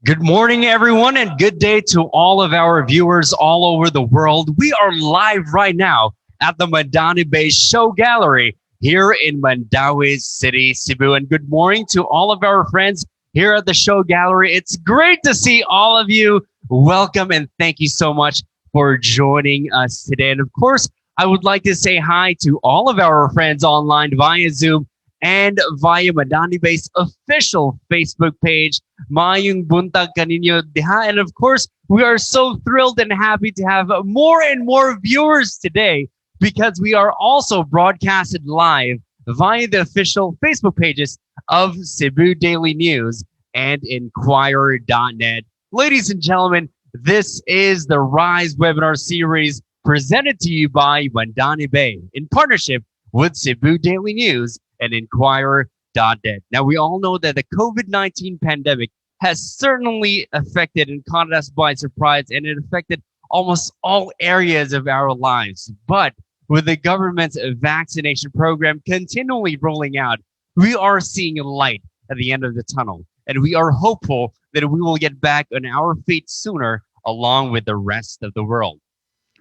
Good morning, everyone, and good day to all of our viewers all over the world. We are live right now at the Mandani Bay Show Gallery here in Mandaue City, Cebu. And good morning to all of our friends here at the Show Gallery. It's great to see all of you. Welcome and thank you so much for joining us today. And of course, I would like to say hi to all of our friends online via Zoom and via Mandani Bay's official Facebook page. Mayong buntag kaninyo diha. And of course, we are so thrilled and happy to have more and more viewers today because we are also broadcasted live via the official Facebook pages of Cebu Daily News and Inquirer.net. Ladies and gentlemen, this is the Rise webinar series presented to you by Mandani Bay in partnership with Cebu Daily News and Inquirer.net. Now, we all know that the COVID-19 pandemic has certainly affected and caught us by surprise, and it affected almost all areas of our lives. But with the government's vaccination program continually rolling out, we are seeing a light at the end of the tunnel, and we are hopeful that we will get back on our feet sooner along with the rest of the world.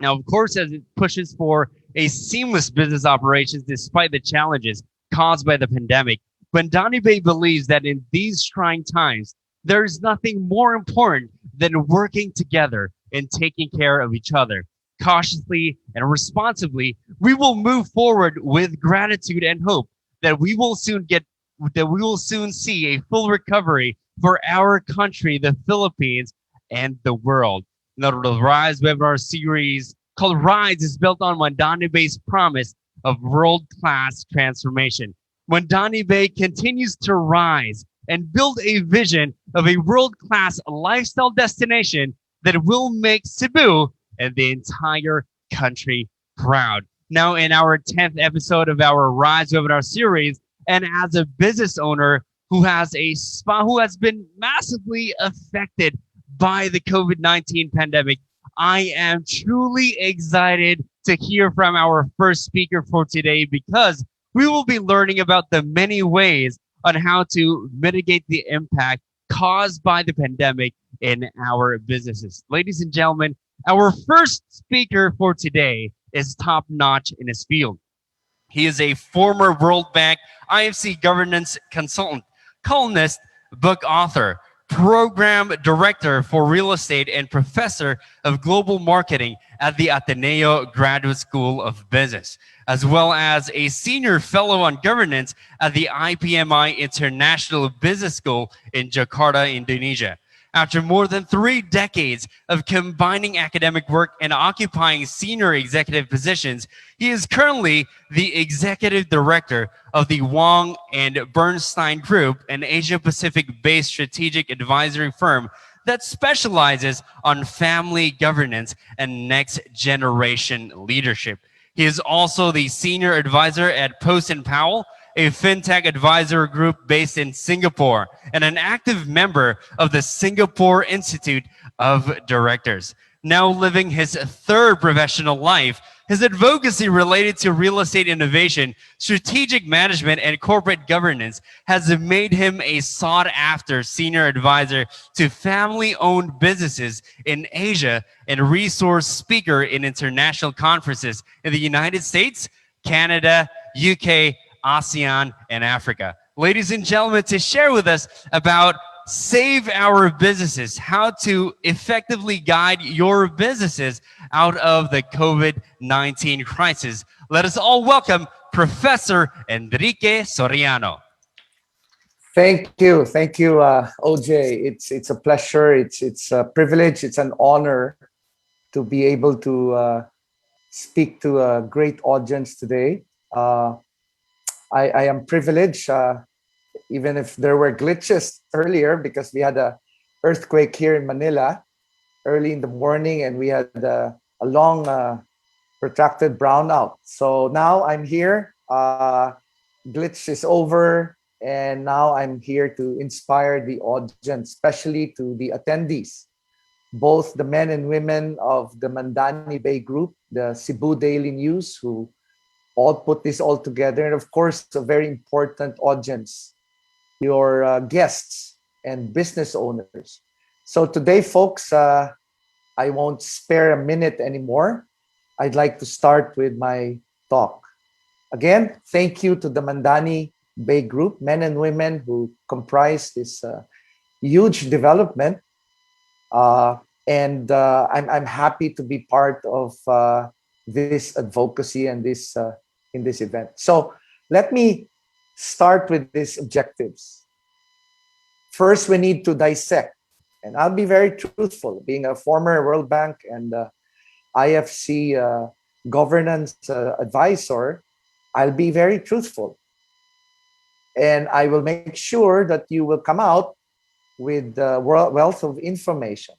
Now, of course, as it pushes for a seamless business operations despite the challenges caused by the pandemic, Mandani Bay believes that in these trying times, there is nothing more important than working together and taking care of each other. Cautiously and responsibly, we will move forward with gratitude and hope that we will soon see a full recovery for our country, the Philippines, and the world. Now, the Rise webinar series called Rise is built on Mandani Bay's promise of world-class transformation. Mandani Bay continues to rise and build a vision of a world-class lifestyle destination that will make Cebu and the entire country proud. Now, in our 10th episode of our Rise webinar series, and as a business owner who has been massively affected by the COVID-19 pandemic, I am truly excited to hear from our first speaker for today because we will be learning about the many ways on how to mitigate the impact caused by the pandemic in our businesses. Ladies and gentlemen, our first speaker for today is top-notch in his field. He is a former World Bank IFC governance consultant, columnist, book author, program director for real estate, and professor of global marketing at the Ateneo Graduate School of Business, as well as a senior fellow on governance at the IPMI International Business School in Jakarta, Indonesia. After more than 3 decades of combining academic work and occupying senior executive positions, he is currently the executive director of the Wong and Bernstein Group, an Asia-Pacific-based strategic advisory firm that specializes on family governance and next-generation leadership. He is also the senior advisor at Post & Powell, a fintech advisor group based in Singapore, and an active member of the Singapore Institute of Directors. Now living his 3rd professional life, his advocacy related to real estate innovation, strategic management, and corporate governance has made him a sought-after senior advisor to family-owned businesses in Asia and resource speaker in international conferences in the United States, Canada, UK, ASEAN, and Africa. Ladies and gentlemen, to share with us about Save Our Businesses, how to effectively guide your businesses out of the COVID-19 crisis, let us all welcome Professor Enrique Soriano. Thank you, OJ. It's a pleasure. It's a privilege. It's an honor to be able to speak to a great audience today. I am privileged, even if there were glitches earlier, because we had a earthquake here in Manila early in the morning, and we had a long, protracted brownout. So now I'm here. Glitch is over, and now I'm here to inspire the audience, especially to the attendees, both the men and women of the Mandani Bay Group, the Cebu Daily News, who all put this all together, and of course, a very important audience, your guests and business owners. So today, folks, I won't spare a minute anymore. I'd like to start with my talk. Again, thank you to the Mandani Bay group, men and women who comprise this huge development. Uh, and I'm happy to be part of this advocacy and this in this event. So let me start with these objectives. First, we need to dissect, and I'll be very truthful, being a former World Bank and IFC governance advisor. I'll be very truthful, and I will make sure that you will come out with wealth of information.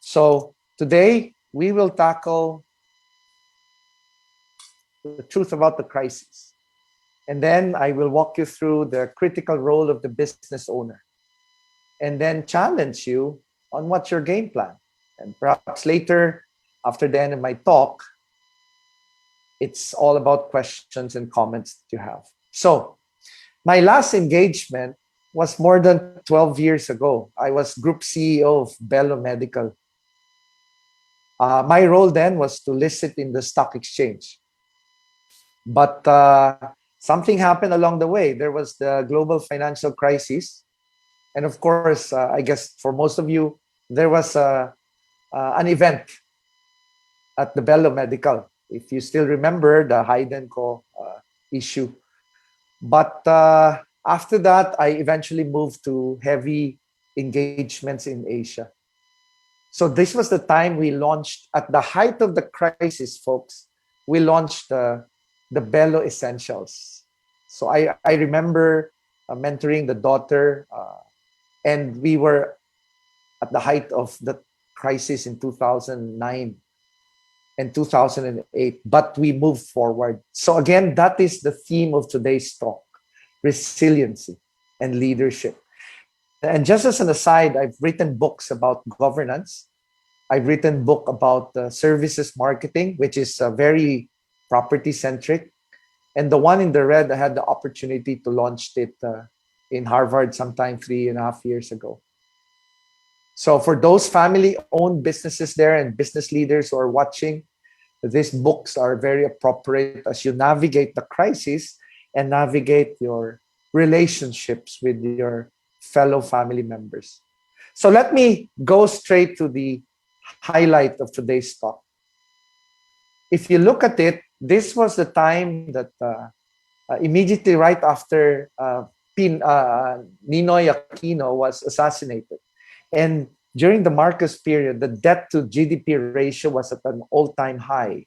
So today we will tackle the truth about the crisis. And then I will walk you through the critical role of the business owner. And then challenge you on what's your game plan. And perhaps later, after the end of my talk, it's all about questions and comments that you have. So my last engagement was more than 12 years ago. I was Group CEO of Bello Medical. My role then was to list it in the stock exchange. But something happened along the way. There was the global financial crisis. And of course, I guess for most of you, there was an event at the Bello Medical. If you still remember the Haydenco issue. But after that, I eventually moved to heavy engagements in Asia. So this was the time we launched, at the height of the crisis, folks, we launched the Bello Essentials. So I remember mentoring the daughter, and we were at the height of the crisis in 2009 and 2008, but we moved forward. So again, that is the theme of today's talk: resiliency and leadership. And just as an aside, I've written books about governance. I've written a book about services marketing, which is very property centric. And the one in the red, I had the opportunity to launch it in Harvard sometime 3.5 years ago. So for those family-owned businesses there and business leaders who are watching, these books are very appropriate as you navigate the crisis and navigate your relationships with your fellow family members. So let me go straight to the highlight of today's talk. If you look at it, this was the time that immediately right after Ninoy Aquino was assassinated. And during the Marcos period, the debt to GDP ratio was at an all-time high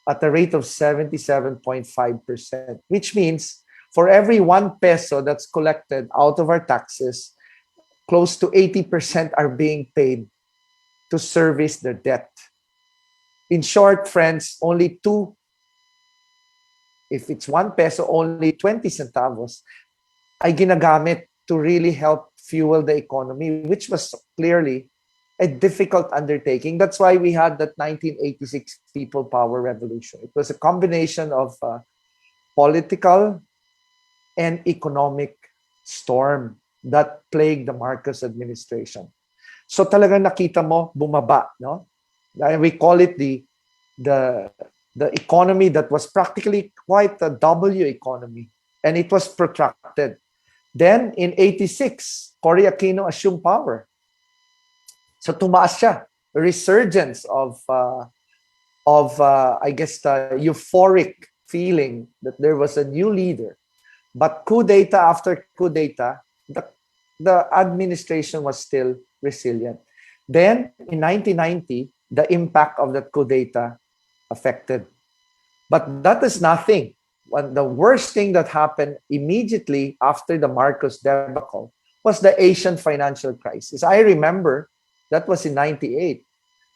at a rate of 77.5%, which means for every 1 peso that's collected out of our taxes, close to 80% are being paid to service their debt. In short, friends, only if it's 1 peso, only 20 centavos ay ginagamit to really help fuel the economy, which was clearly a difficult undertaking. That's why we had that 1986 People Power Revolution. It was a combination of political and economic storm that plagued the Marcos administration. So talagang nakita mo, bumaba, no? We call it the economy that was practically quite a W economy, and it was protracted. Then in 86, Cory Aquino assumed power. So tumaas siya. A resurgence of I guess the euphoric feeling that there was a new leader. But coup d'etat after coup d'etat, the administration was still resilient. Then in 1990, the impact of that coup d'etat affected. But that is nothing. The worst thing that happened immediately after the Marcos debacle was the Asian financial crisis. I remember that was in 98.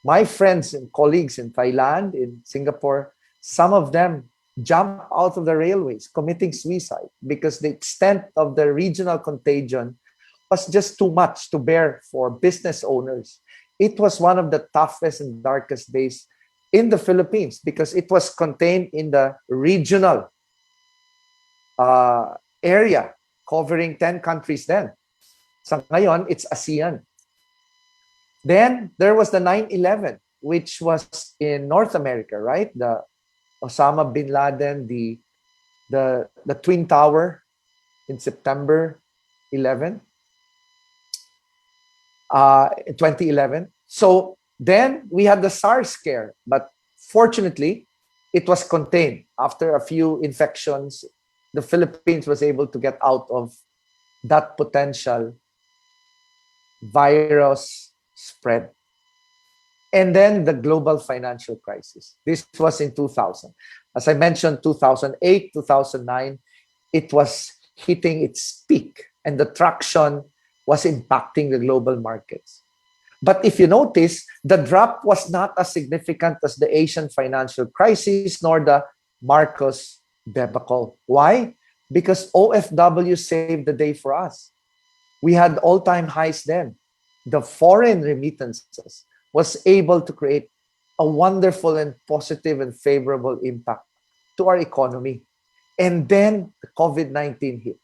My friends and colleagues in Thailand, in Singapore, some of them jumped out of the railways, committing suicide because the extent of the regional contagion was just too much to bear for business owners. It was one of the toughest and darkest days in the Philippines because it was contained in the regional area covering 10 countries then. So ngayon, it's ASEAN. Then there was the 9/11, which was in North America, right? The Osama bin Laden, the Twin Tower in September 11, 2011. So then we had the SARS scare, but fortunately, it was contained. After a few infections, the Philippines was able to get out of that potential virus spread. And then the global financial crisis. This was in 2000. As I mentioned, 2008, 2009, it was hitting its peak, and the traction was impacting the global markets. But if you notice, the drop was not as significant as the Asian financial crisis nor the Marcos debacle. Why? Because OFW saved the day for us. We had all-time highs then. The foreign remittances was able to create a wonderful and positive and favorable impact to our economy. And then the COVID-19 hit.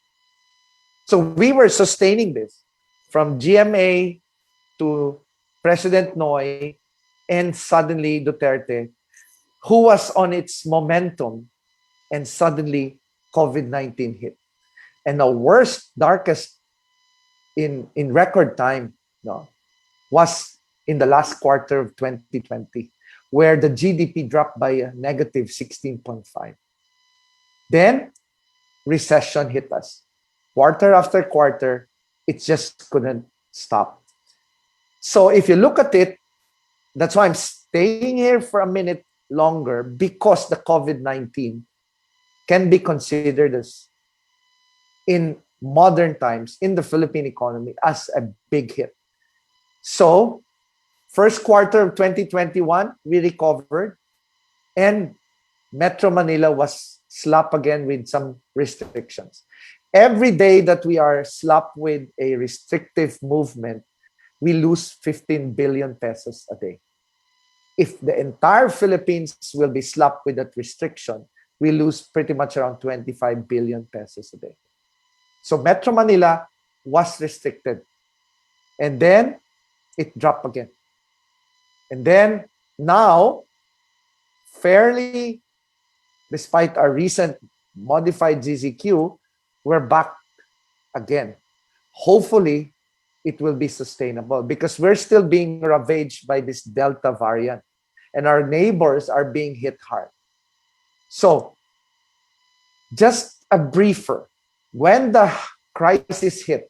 So we were sustaining this from GMA to President Noy and suddenly Duterte, who was on its momentum, and suddenly COVID-19 hit. And the worst, darkest in record time, no, was in the last quarter of 2020, where the GDP dropped by a negative 16.5. Then recession hit us. Quarter after quarter, it just couldn't stop. So if you look at it, that's why I'm staying here for a minute longer, because the COVID-19 can be considered as, in modern times, in the Philippine economy, as a big hit. So first quarter of 2021, we recovered, and Metro Manila was slapped again with some restrictions. Every day that we are slapped with a restrictive movement, we lose 15 billion pesos a day. If the entire Philippines will be slapped with that restriction, we lose pretty much around 25 billion pesos a day. So Metro Manila was restricted. And then it dropped again. And then now, fairly, despite our recent modified GZQ, we're back again. Hopefully, it will be sustainable because we're still being ravaged by this Delta variant, and our neighbors are being hit hard. So, just a briefer. When the crisis hit,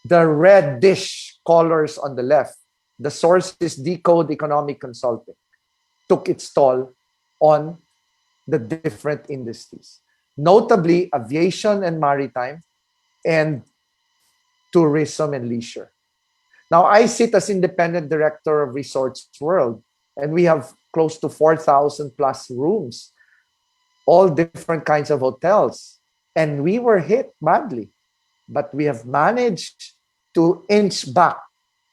the reddish colors on the left, the sources Decode Economic Consulting, took its toll on the different industries, notably aviation and maritime, and tourism and leisure. Now, I sit as independent director of Resorts World, and we have close to 4,000 plus rooms, all different kinds of hotels. And we were hit badly, but we have managed to inch back.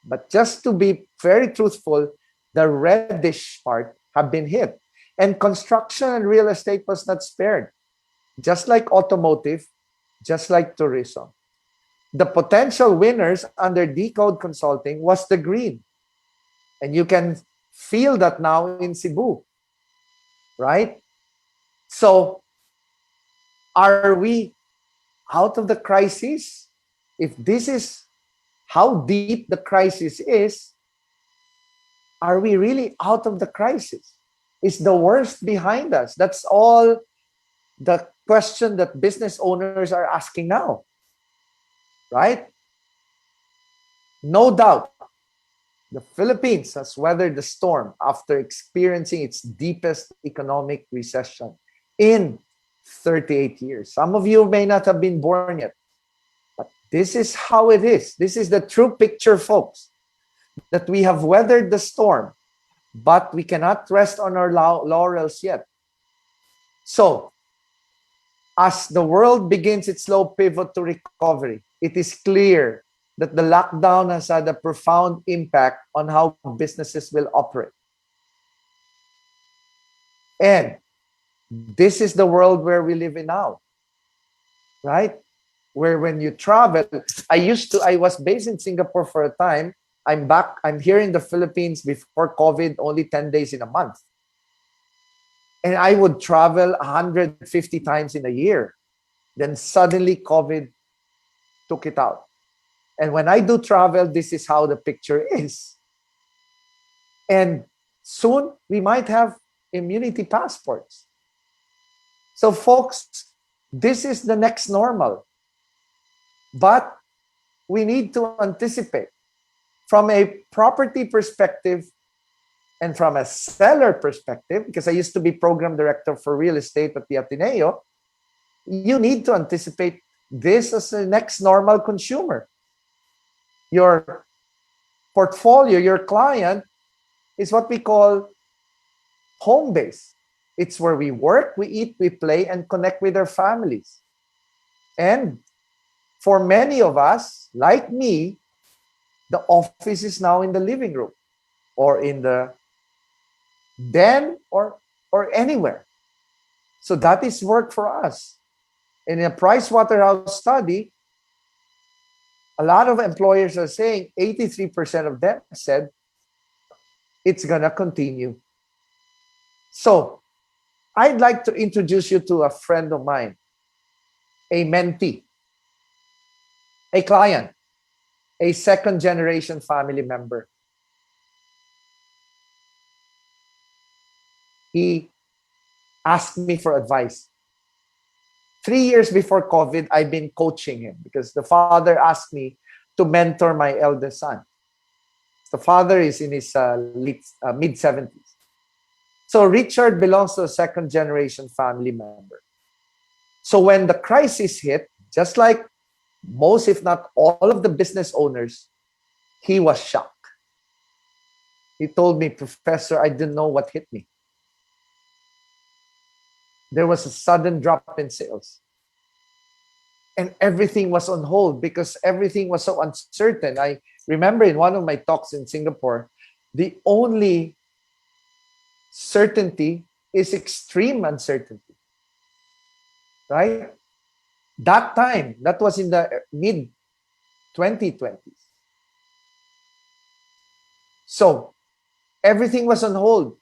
But just to be very truthful, the reddish part have been hit. And construction and real estate was not spared. Just like automotive, just like tourism. The potential winners under Decode Consulting was the green. And you can feel that now in Cebu, right? So, are we out of the crisis? If this is how deep the crisis is, are we really out of the crisis? Is the worst behind us? That's all the question that business owners are asking now, right? No doubt, the Philippines has weathered the storm after experiencing its deepest economic recession in 38 years. Some of you may not have been born yet, but this is how it is. This is the true picture, folks, that we have weathered the storm, but we cannot rest on our laurels yet. So, as the world begins its slow pivot to recovery, it is clear that the lockdown has had a profound impact on how businesses will operate. And this is the world where we live in now, right? Where when you travel, I was based in Singapore for a time, I'm back. I'm here in the Philippines before COVID, only 10 days in a month. And I would travel 150 times in a year. Then suddenly COVID took it out. And when I do travel, this is how the picture is. And soon we might have immunity passports. So, folks, this is the next normal. But we need to anticipate from a property perspective and from a seller perspective, because I used to be program director for real estate at the Ateneo, you need to anticipate this as the next normal consumer. Your portfolio, your client, is what we call home base. It's where we work, we eat, we play, and connect with our families. And for many of us, like me, the office is now in the living room or in the den or anywhere. So that is work for us. In a Price Waterhouse study, a lot of employers are saying 83% of them said it's going to continue. So I'd like to introduce you to a friend of mine, a mentee, a client, a second generation family member. He asked me for advice. 3 years before COVID, I've been coaching him because the father asked me to mentor my eldest son. The father is in his mid 70s. So Richard belongs to a second generation family member. So when the crisis hit, just like most, if not all of the business owners, he was shocked. He told me, Professor, I didn't know what hit me. There was a sudden drop in sales. And everything was on hold because everything was so uncertain. I remember in one of my talks in Singapore, the only certainty is extreme uncertainty. Right? That time, that was in the mid 2020s. So everything was on hold.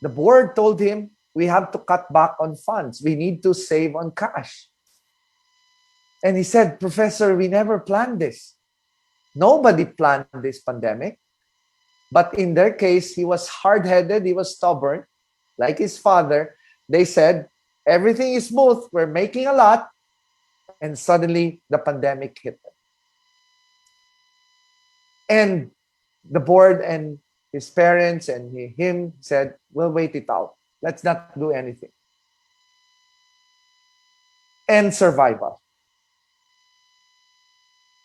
The board told him, we have to cut back on funds. We need to save on cash. And he said, Professor, we never planned this. Nobody planned this pandemic. But in their case, he was hard-headed, he was stubborn, like his father. They said, everything is smooth, we're making a lot. And suddenly, the pandemic hit them. And the board and his parents and him said, we'll wait it out. Let's not do anything. And survival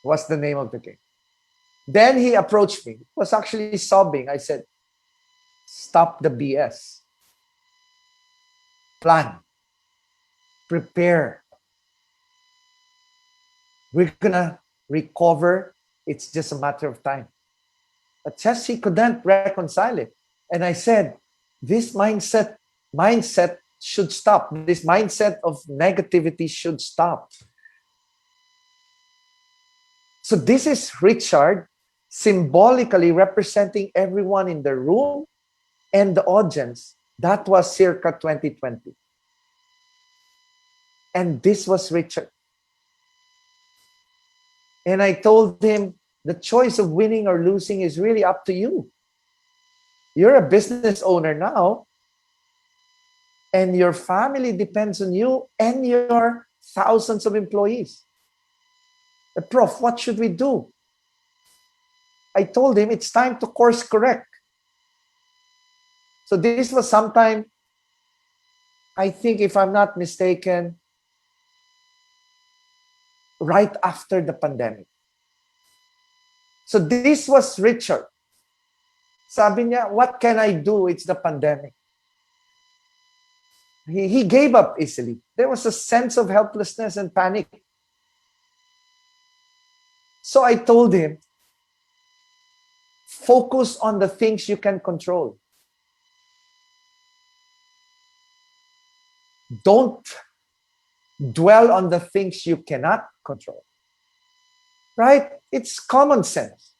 was the name of the game. Then he approached me. He was actually sobbing. I said, stop the BS. Plan. Prepare. We're going to recover. It's just a matter of time. But just he couldn't reconcile it. And I said, this mindset should stop. This mindset of negativity should stop. So this is Richard symbolically representing everyone in the room and the audience. That was circa 2020. And this was Richard. And I told him, the choice of winning or losing is really up to you. You're a business owner now, and your family depends on you and your thousands of employees. Prof, what should we do? I told him it's time to course correct. So this was sometime, I think if I'm not mistaken, right after the pandemic. So this was Richard. Sabi niya, what can I do? It's the pandemic. He gave up easily. There was a sense of helplessness and panic. So I told him, focus on the things you can control. Don't dwell on the things you cannot control. Right? It's common sense.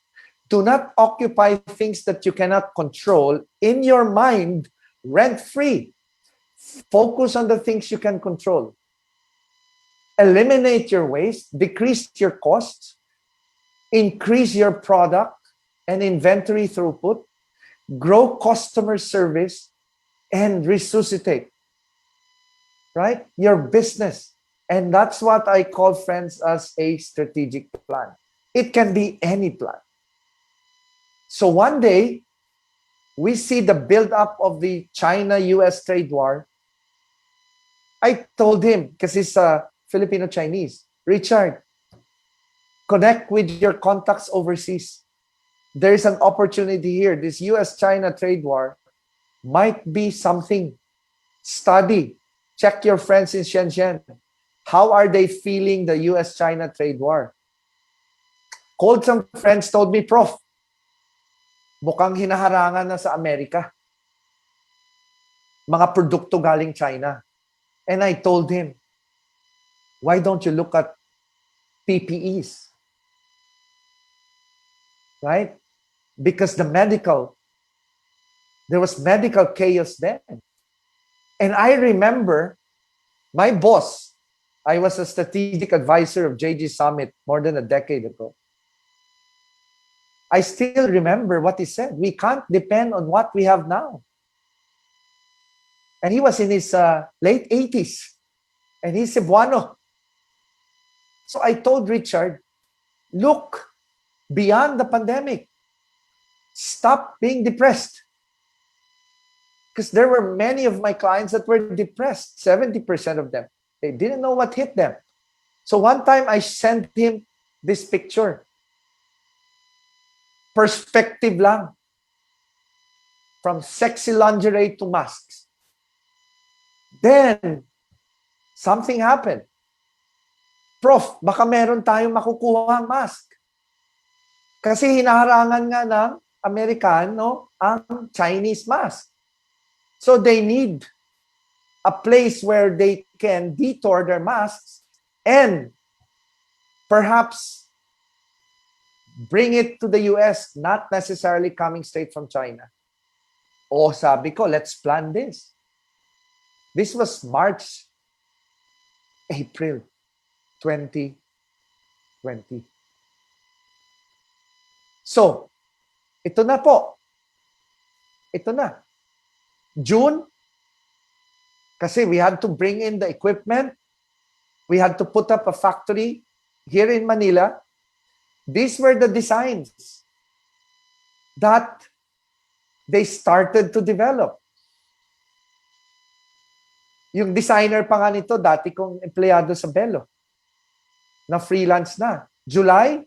Do not occupy things that you cannot control in your mind rent-free. Focus on the things you can control. Eliminate your waste, decrease your costs, increase your product and inventory throughput, grow customer service, and resuscitate, right? Your business. And that's what I call, friends, as a strategic plan. It can be any plan. So one day, we see the build-up of the China-US trade war. I told him, because he's Filipino-Chinese, Richard, connect with your contacts overseas. There is an opportunity here. This US-China trade war might be something. Study. Check your friends in Shenzhen. How are they feeling the US-China trade war? Called some friends, told me, Prof, mukhang hinaharangan na sa Amerika. Mga produkto galing China. And I told him, why don't you look at PPEs? Right? Because there was medical chaos then. And I remember my boss, I was a strategic advisor of JG Summit more than a decade ago. I still remember what he said. We can't depend on what we have now. And he was in his late 80s. And he's Cebuano. So I told Richard, look beyond the pandemic. Stop being depressed. Because there were many of my clients that were depressed, 70% of them. They didn't know what hit them. So one time I sent him this picture. Perspective lang. From sexy lingerie to masks. Then, something happened. Prof, baka meron tayong makukuha ang mask. Kasi hinaharangan nga ng Amerikano ang Chinese mask. So they need a place where they can detour their masks and perhaps bring it to the US, not necessarily coming straight from China. O sabi ko, let's plan this. This was April 2020. So, ito na po. Ito na. June, kasi we had to bring in the equipment. We had to put up a factory here in Manila. These were the designs that they started to develop. Yung designer pa nga nito, dati kong empleyado sa Belo, na freelance na. July,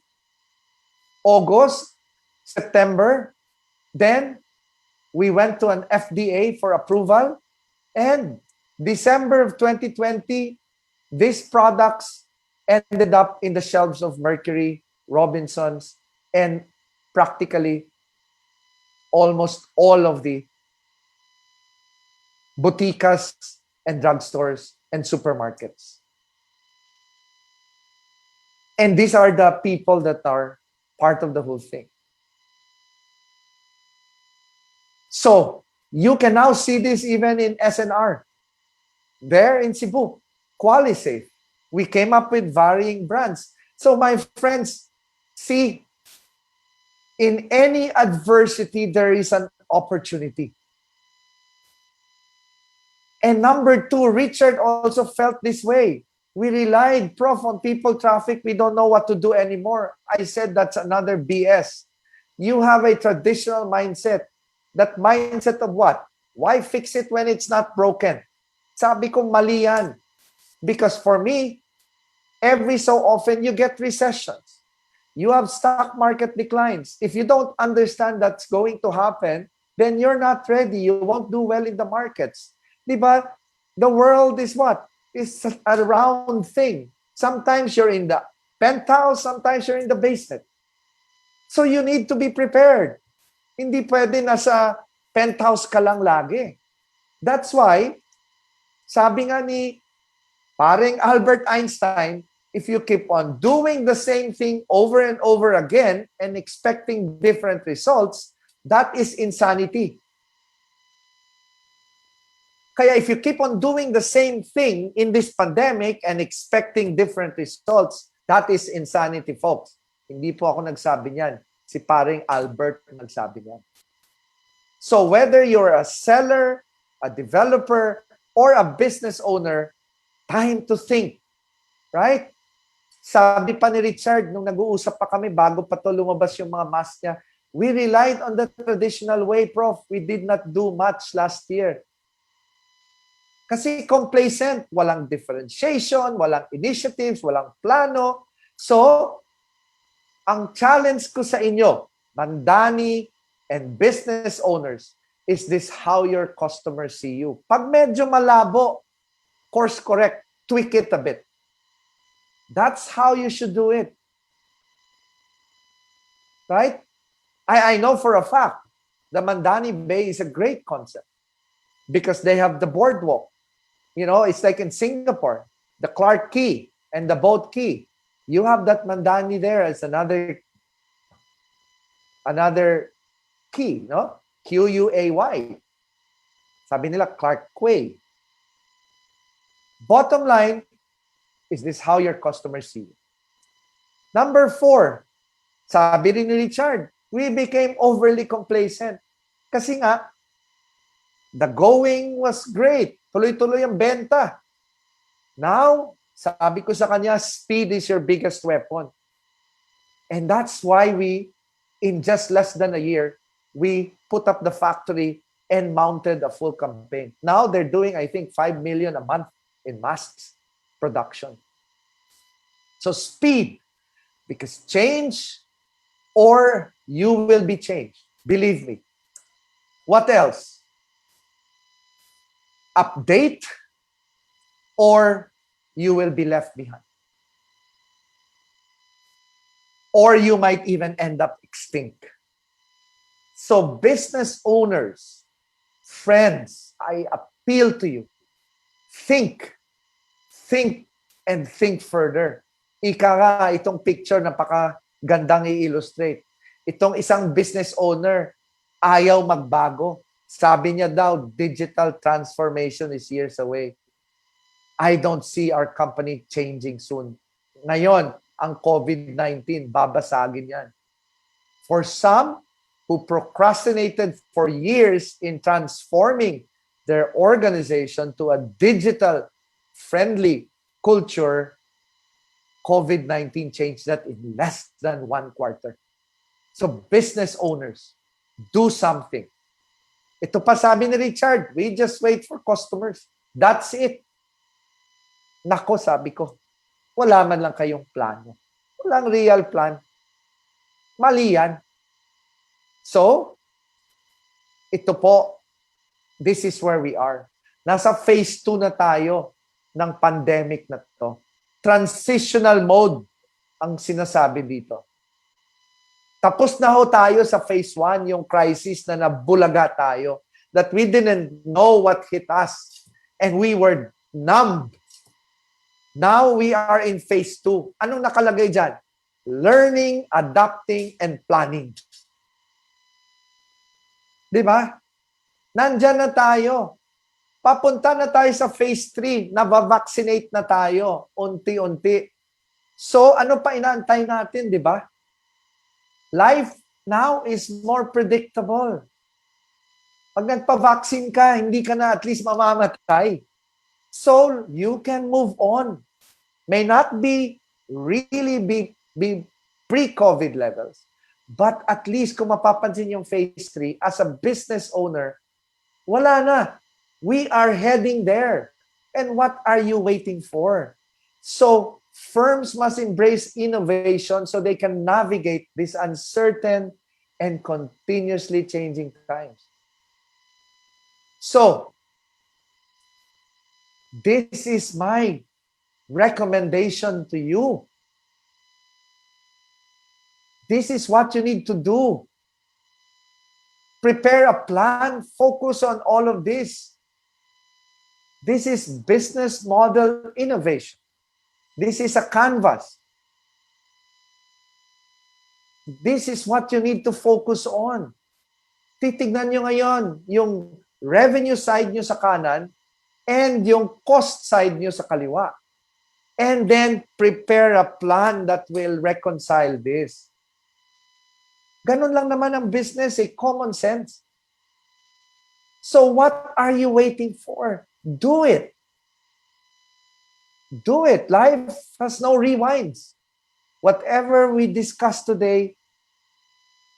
August, September, then we went to an FDA for approval, and December of 2020, these products ended up in the shelves of Mercury, Robinsons, and practically almost all of the boutiques and drugstores and supermarkets. And these are the people that are part of the whole thing. So, you can now see this even in SNR. There in Cebu, QualiSafe. We came up with varying brands. So, my friends, see, in any adversity, there is an opportunity. And number two, Richard also felt this way. We relied, Prof, on people traffic. We don't know what to do anymore. I said that's another BS. You have a traditional mindset. That mindset of what? Why fix it when it's not broken? Sabi ko, mali yan. Because for me, every so often you get recessions. You have stock market declines. If you don't understand that's going to happen, then you're not ready. You won't do well in the markets. Diba? The world is what? It's a round thing. Sometimes you're in the penthouse, sometimes you're in the basement. So you need to be prepared. Hindi pwede nasa penthouse ka lang lagi. That's why, sabi nga ni paring Albert Einstein, if you keep on doing the same thing over and over again and expecting different results, that is insanity. Kaya if you keep on doing the same thing in this pandemic and expecting different results, that is insanity, folks. Hindi po ako nagsabi niyan. Si paring Albert nagsabi niyan. So whether you're a seller, a developer, or a business owner, time to think, right? Sabi pa ni Richard, nung nag-uusap pa kami bago pa to lumabas yung mga mask niya, we relied on the traditional way, Prof. We did not do much last year. Kasi complacent, walang differentiation, walang initiatives, walang plano. So, ang challenge ko sa inyo, Mandani and business owners, is this how your customers see you? Pag medyo malabo, course correct, tweak it a bit. That's how you should do it. Right? I know for a fact, the Mandani Bay is a great concept because they have the boardwalk. You know, it's like in Singapore, the Clark Quay and the boat quay. You have that Mandani there as another key, no? Quay. Sabi nila, Clark Quay. Bottom line, is this how your customers see you? Number 4, sabi rin ni Richard, we became overly complacent. Kasi nga, the going was great. Tuloy-tuloy ang benta. Now, sabi ko sa kanya, speed is your biggest weapon. And that's why we, in just less than a year, we put up the factory and mounted a full campaign. Now they're doing, I think, 5 million a month in masks production. So speed, because change or you will be changed. Believe me. What else? Update or you will be left behind. Or you might even end up extinct. So business owners, friends, I appeal to you. Think, and think further. Ika nga, itong picture napakagandang i-illustrate. Itong isang business owner, ayaw magbago. Sabi niya daw, digital transformation is years away. I don't see our company changing soon. Ngayon, ang COVID-19, babasagin yan. For some who procrastinated for years in transforming their organization to a digital-friendly culture, COVID-19 changed that in less than 1 quarter. So business owners, do something. Ito pa sabi ni Richard, we just wait for customers. That's it. Nako, sabi ko, wala man lang kayong plano. Walang real plan. Mali yan. So, ito po, this is where we are. Nasa phase 2 na tayo ng pandemic na to. Transitional mode ang sinasabi dito. Tapos na ho tayo sa phase 1, yung crisis na nabulaga tayo, that we didn't know what hit us and we were numb. Now we are in phase 2. Anong nakalagay dyan? Learning, adapting, and planning. Di ba? Nandyan na tayo. Papunta na tayo sa phase 3. Nabavaccinate na tayo. Unti-unti. So, ano pa inaantay natin, di ba? Life now is more predictable. Pag nagpa-vaccine ka, hindi ka na at least mamamatay. So, you can move on. May not be really be pre-COVID levels. But at least kung mapapansin yung phase 3, as a business owner, wala na. We are heading there. And what are you waiting for? So, firms must embrace innovation so they can navigate these uncertain and continuously changing times. So, this is my recommendation to you. This is what you need to do. Prepare a plan. Focus on all of this. This is business model innovation. This is a canvas. This is what you need to focus on. Titignan nyo ngayon yung revenue side nyo sa kanan and yung cost side nyo sa kaliwa. And then prepare a plan that will reconcile this. Ganun lang naman ang business, common sense. So what are you waiting for? Do it. Do it. Life has no rewinds. Whatever we discuss today,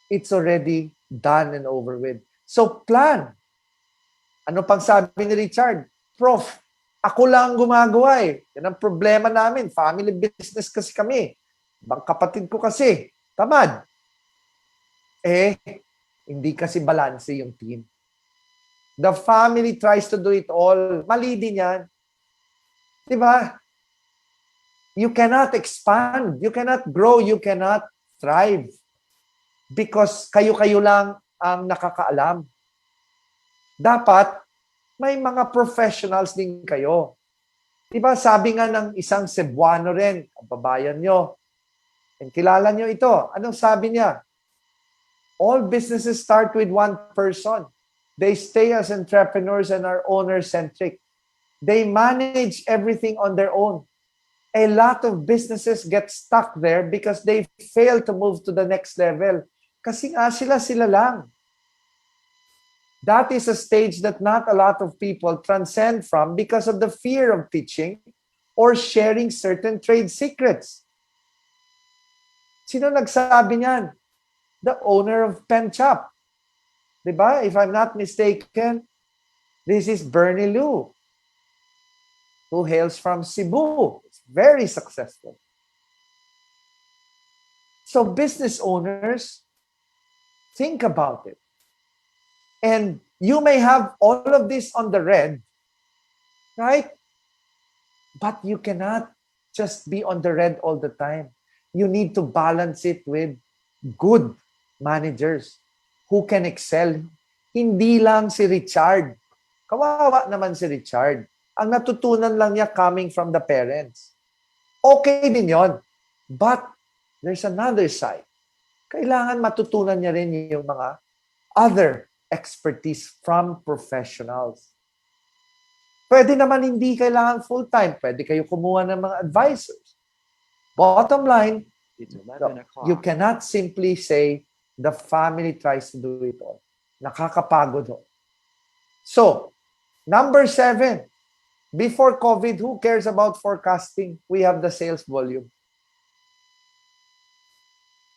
it's already done and over with. So plan. Ano pang sabi ni Richard? Prof, ako lang gumagawa eh. Yan ang problema namin. Family business kasi kami. Bang kapatid ko kasi. Tamad. Hindi kasi balanse yung team. The family tries to do it all. Mali din yan. Diba? You cannot expand. You cannot grow. You cannot thrive. Because kayo-kayo lang ang nakakaalam. Dapat, may mga professionals din kayo. Diba, sabi nga ng isang Cebuano rin, kababayan nyo, and kilala nyo ito. Anong sabi niya? All businesses start with one person. They stay as entrepreneurs and are owner-centric. They manage everything on their own. A lot of businesses get stuck there because they fail to move to the next level. Kasi nga sila lang. That is a stage that not a lot of people transcend from because of the fear of teaching or sharing certain trade secrets. Sino nagsabi niyan? The owner of Pen Shop. Diba? If I'm not mistaken, this is Bernie Liu, who hails from Cebu. It's very successful. So business owners, think about it. And you may have all of this on the red, right? But you cannot just be on the red all the time. You need to balance it with good managers who can excel. Hindi lang si Richard. Kawawa naman si Richard. Ang natutunan lang niya coming from the parents. Okay din yon. But there's another side. Kailangan matutunan niya rin yung mga other expertise from professionals. Pwede naman hindi kailangan full-time. Pwede kayo kumuha ng mga advisors. Bottom line, you cannot simply say the family tries to do it all. Nakakapagod ho. So, number 7, before COVID, who cares about forecasting? We have the sales volume.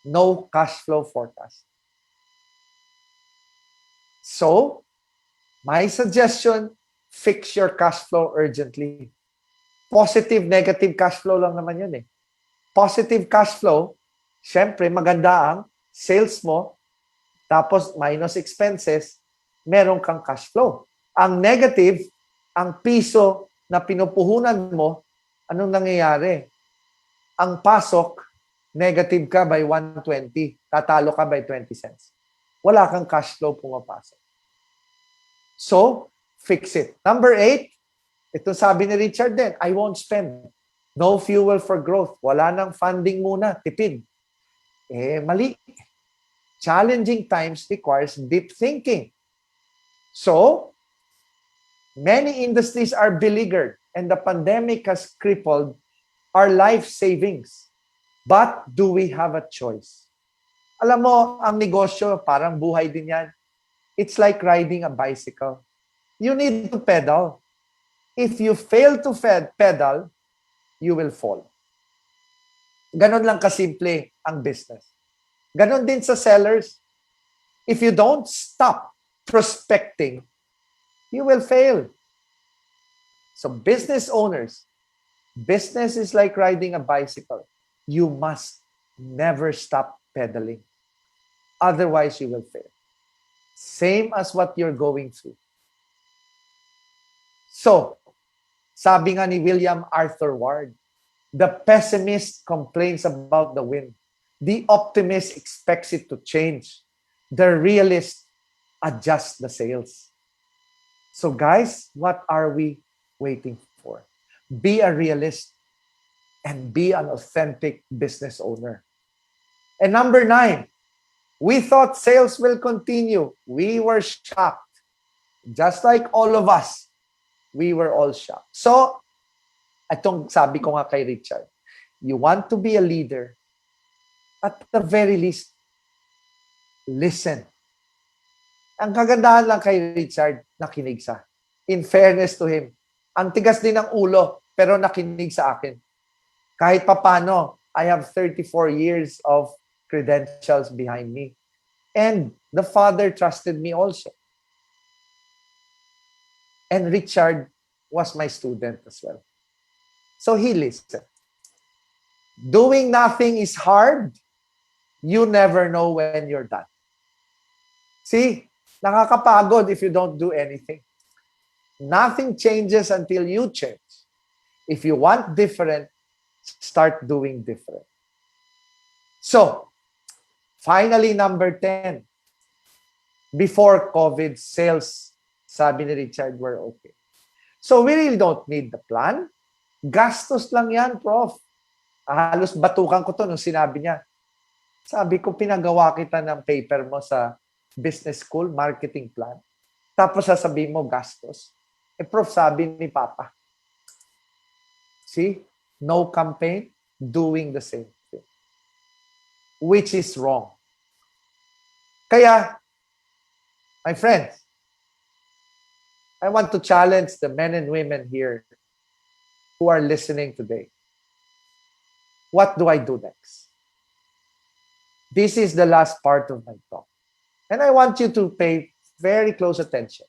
No cash flow forecast. So, my suggestion, fix your cash flow urgently. Positive, negative cash flow lang naman yun eh. Positive cash flow, syempre maganda ang sales mo, tapos minus expenses, meron kang cash flow. Ang negative, ang piso na pinupuhunan mo, anong nangyayari? Ang pasok, negative ka by 120, tatalo ka by 20 cents. Wala kang cash flow pumapasok. So, fix it. Number 8, ito sabi ni Richard din, I won't spend. No fuel for growth. Wala nang funding muna, tipid. Mali. Challenging times requires deep thinking. So, many industries are beleaguered and the pandemic has crippled our life savings. But do we have a choice? Alam mo, ang negosyo, parang buhay din yan. It's like riding a bicycle. You need to pedal. If you fail to pedal, you will fall. Ganon lang kasimple ang business. Ganon din sa sellers. If you don't stop prospecting, you will fail. So business owners, business is like riding a bicycle. You must never stop pedaling. Otherwise, you will fail. Same as what you're going through. So, sabi nga ni William Arthur Ward, the pessimist complains about the wind. The optimist expects it to change. The realist adjusts the sails. So guys, what are we waiting for? Be a realist and be an authentic business owner. And number 9, we thought sales will continue. We were shocked. Just like all of us, we were all shocked. So, itong sabi ko nga kay Richard, you want to be a leader, at the very least, listen. Ang kagandahan lang kay Richard, nakinig siya. In fairness to him, ang tigas din ng ulo, pero nakinig sa akin. Kahit papano, I have 34 years of credentials behind me. And the Father trusted me also. And Richard was my student as well. So he listened. Doing nothing is hard. You never know when you're done. See, nakakapagod if you don't do anything. Nothing changes until you change. If you want different, start doing different. So, finally, number 10. Before COVID, sales, sabi ni Richard, were okay. So, we really don't need the plan. Gastos lang yan, Prof. Halos batukan ko to nung sinabi niya. Sabi ko, pinagawa kita ng paper mo sa business school, marketing plan. Tapos sasabihin mo, gastos. Prof, sabi ni Papa. See? No campaign, doing the same thing. Which is wrong. Kaya, my friends, I want to challenge the men and women here who are listening today. What do I do next? This is the last part of my talk. And I want you to pay very close attention.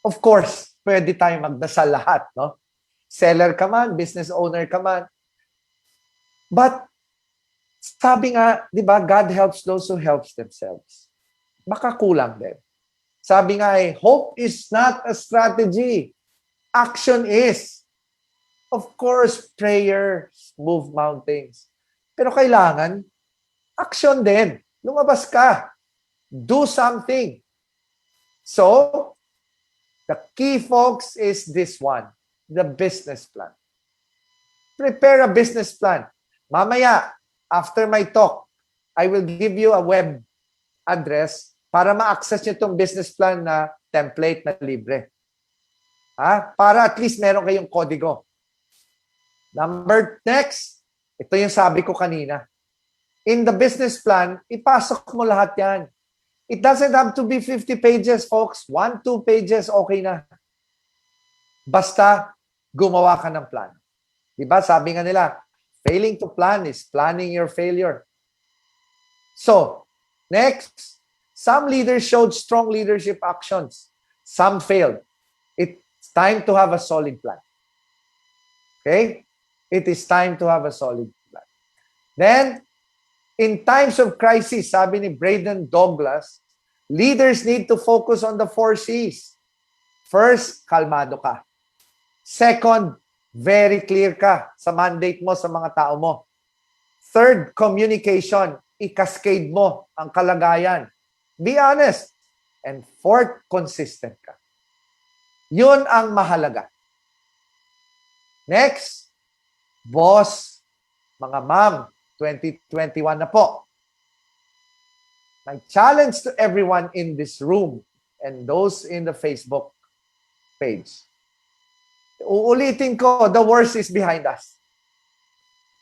Of course, pwede tayo magdasal lahat, no? Seller ka man, business owner ka man. But, sabi nga, di ba, God helps those who helps themselves. Baka kulang din. Sabi nga hope is not a strategy. Action is. Of course, prayers move mountains. Pero kailangan, action din. Lumabas ka. Do something. So, the key, folks, is this one. The business plan. Prepare a business plan. Mamaya, after my talk, I will give you a web address para ma-access nyo itong business plan na template na libre. Para at least meron kayong kodigo. Next, ito yung sabi ko kanina. In the business plan, ipasok mo lahat yan. It doesn't have to be 50 pages, folks. 1, 2 pages, okay na. Basta, gumawa ka ng plan. Diba? Sabi nga nila, failing to plan is planning your failure. So, next, some leaders showed strong leadership actions. Some failed. It's time to have a solid plan. Okay? It is time to have a solid plan. Then, in times of crisis, sabi ni Braden Douglas, leaders need to focus on the 4 C's. First, kalmado ka. Second, very clear ka sa mandate mo sa mga tao mo. Third, communication. I-cascade mo ang kalagayan. Be honest. And fourth, consistent ka. Yun ang mahalaga. Next, boss, mga ma'am, 2021 na po. My challenge to everyone in this room and those in the Facebook page. Uulitin ko, the worst is behind us.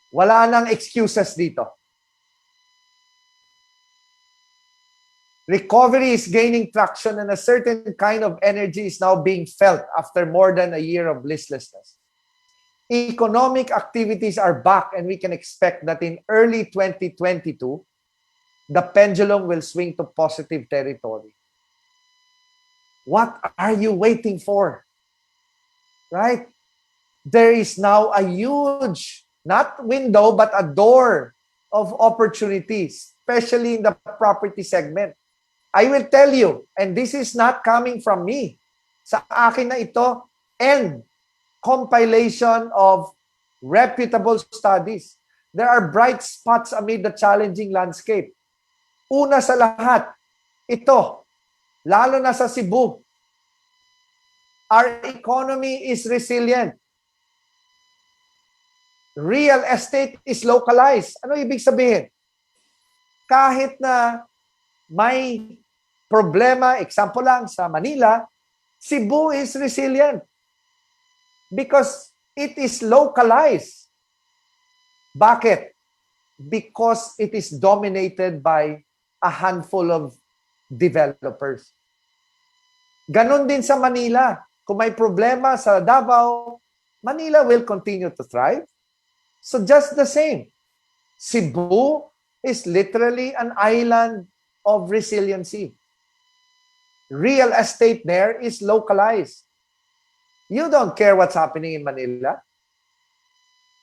Wala nang excuses dito. Recovery is gaining traction and a certain kind of energy is now being felt after more than a year of listlessness. Economic activities are back and we can expect that in early 2022, the pendulum will swing to positive territory. What are you waiting for? Right? There is now a huge, not window, but a door of opportunities, especially in the property segment. I will tell you, and this is not coming from me, sa akin na ito, and compilation of reputable studies. There are bright spots amid the challenging landscape. Una sa lahat, ito, lalo na sa Cebu, our economy is resilient. Real estate is localized. Ano ibig sabihin? Kahit na may problema, example lang sa Manila, Cebu is resilient because it is localized. Bakit? Because it is dominated by a handful of developers. Ganon din sa Manila. Kung may problema sa Davao, Manila will continue to thrive. So just the same, Cebu is literally an island of resiliency. Real estate there is localized. You don't care what's happening in Manila.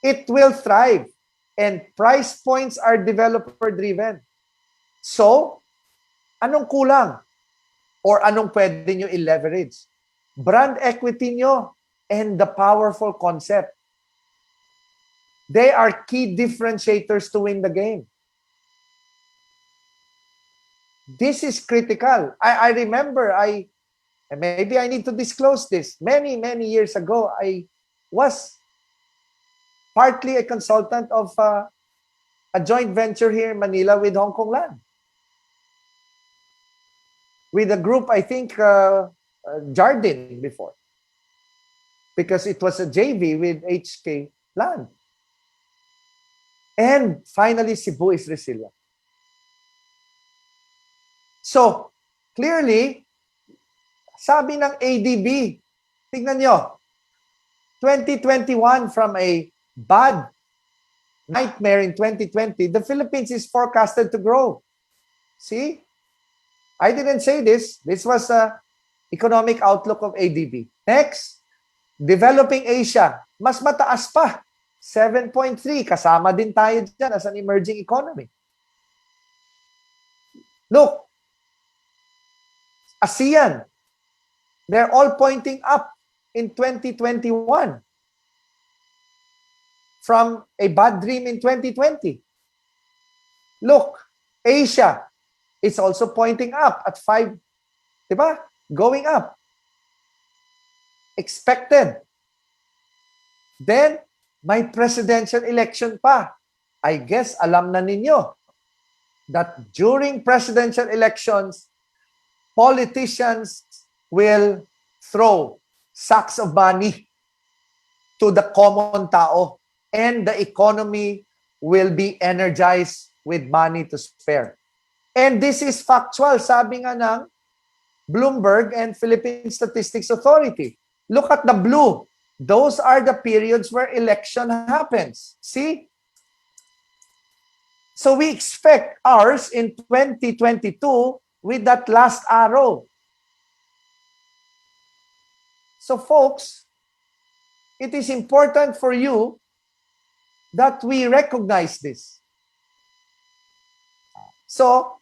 It will thrive. And price points are developer-driven. So, anong kulang? Or anong pwede nyo i-leverage? Brand equity nyo and the powerful concept. They are key differentiators to win the game. This is critical. I remember, maybe I need to disclose this. Many years ago, I was partly a consultant of a joint venture here in Manila with Hong Kong Land. With a group, I think, Jardin before. Because it was a JV with HK Land. And finally, Cebu is resilient. So, clearly, sabi ng ADB, tingnan nyo, 2021 from a bad nightmare in 2020, the Philippines is forecasted to grow. See? I didn't say this. This was the economic outlook of ADB. Next, developing Asia. Mas mataas pa. 7.3. Kasama din tayo dyan as an emerging economy. Look, ASEAN, they're all pointing up in 2021 from a bad dream in 2020. Look, Asia is also pointing up at 5, diba? Going up. Expected. Then, may presidential election pa. I guess alam na ninyo that during presidential elections, politicians will throw sacks of money to the common tao and the economy will be energized with money to spare. And this is factual, sabi nga ng Bloomberg and Philippine Statistics Authority. Look at the blue. Those are the periods where election happens. See? So we expect ours in 2022 with that last arrow. So folks, it is important for you that we recognize this. So,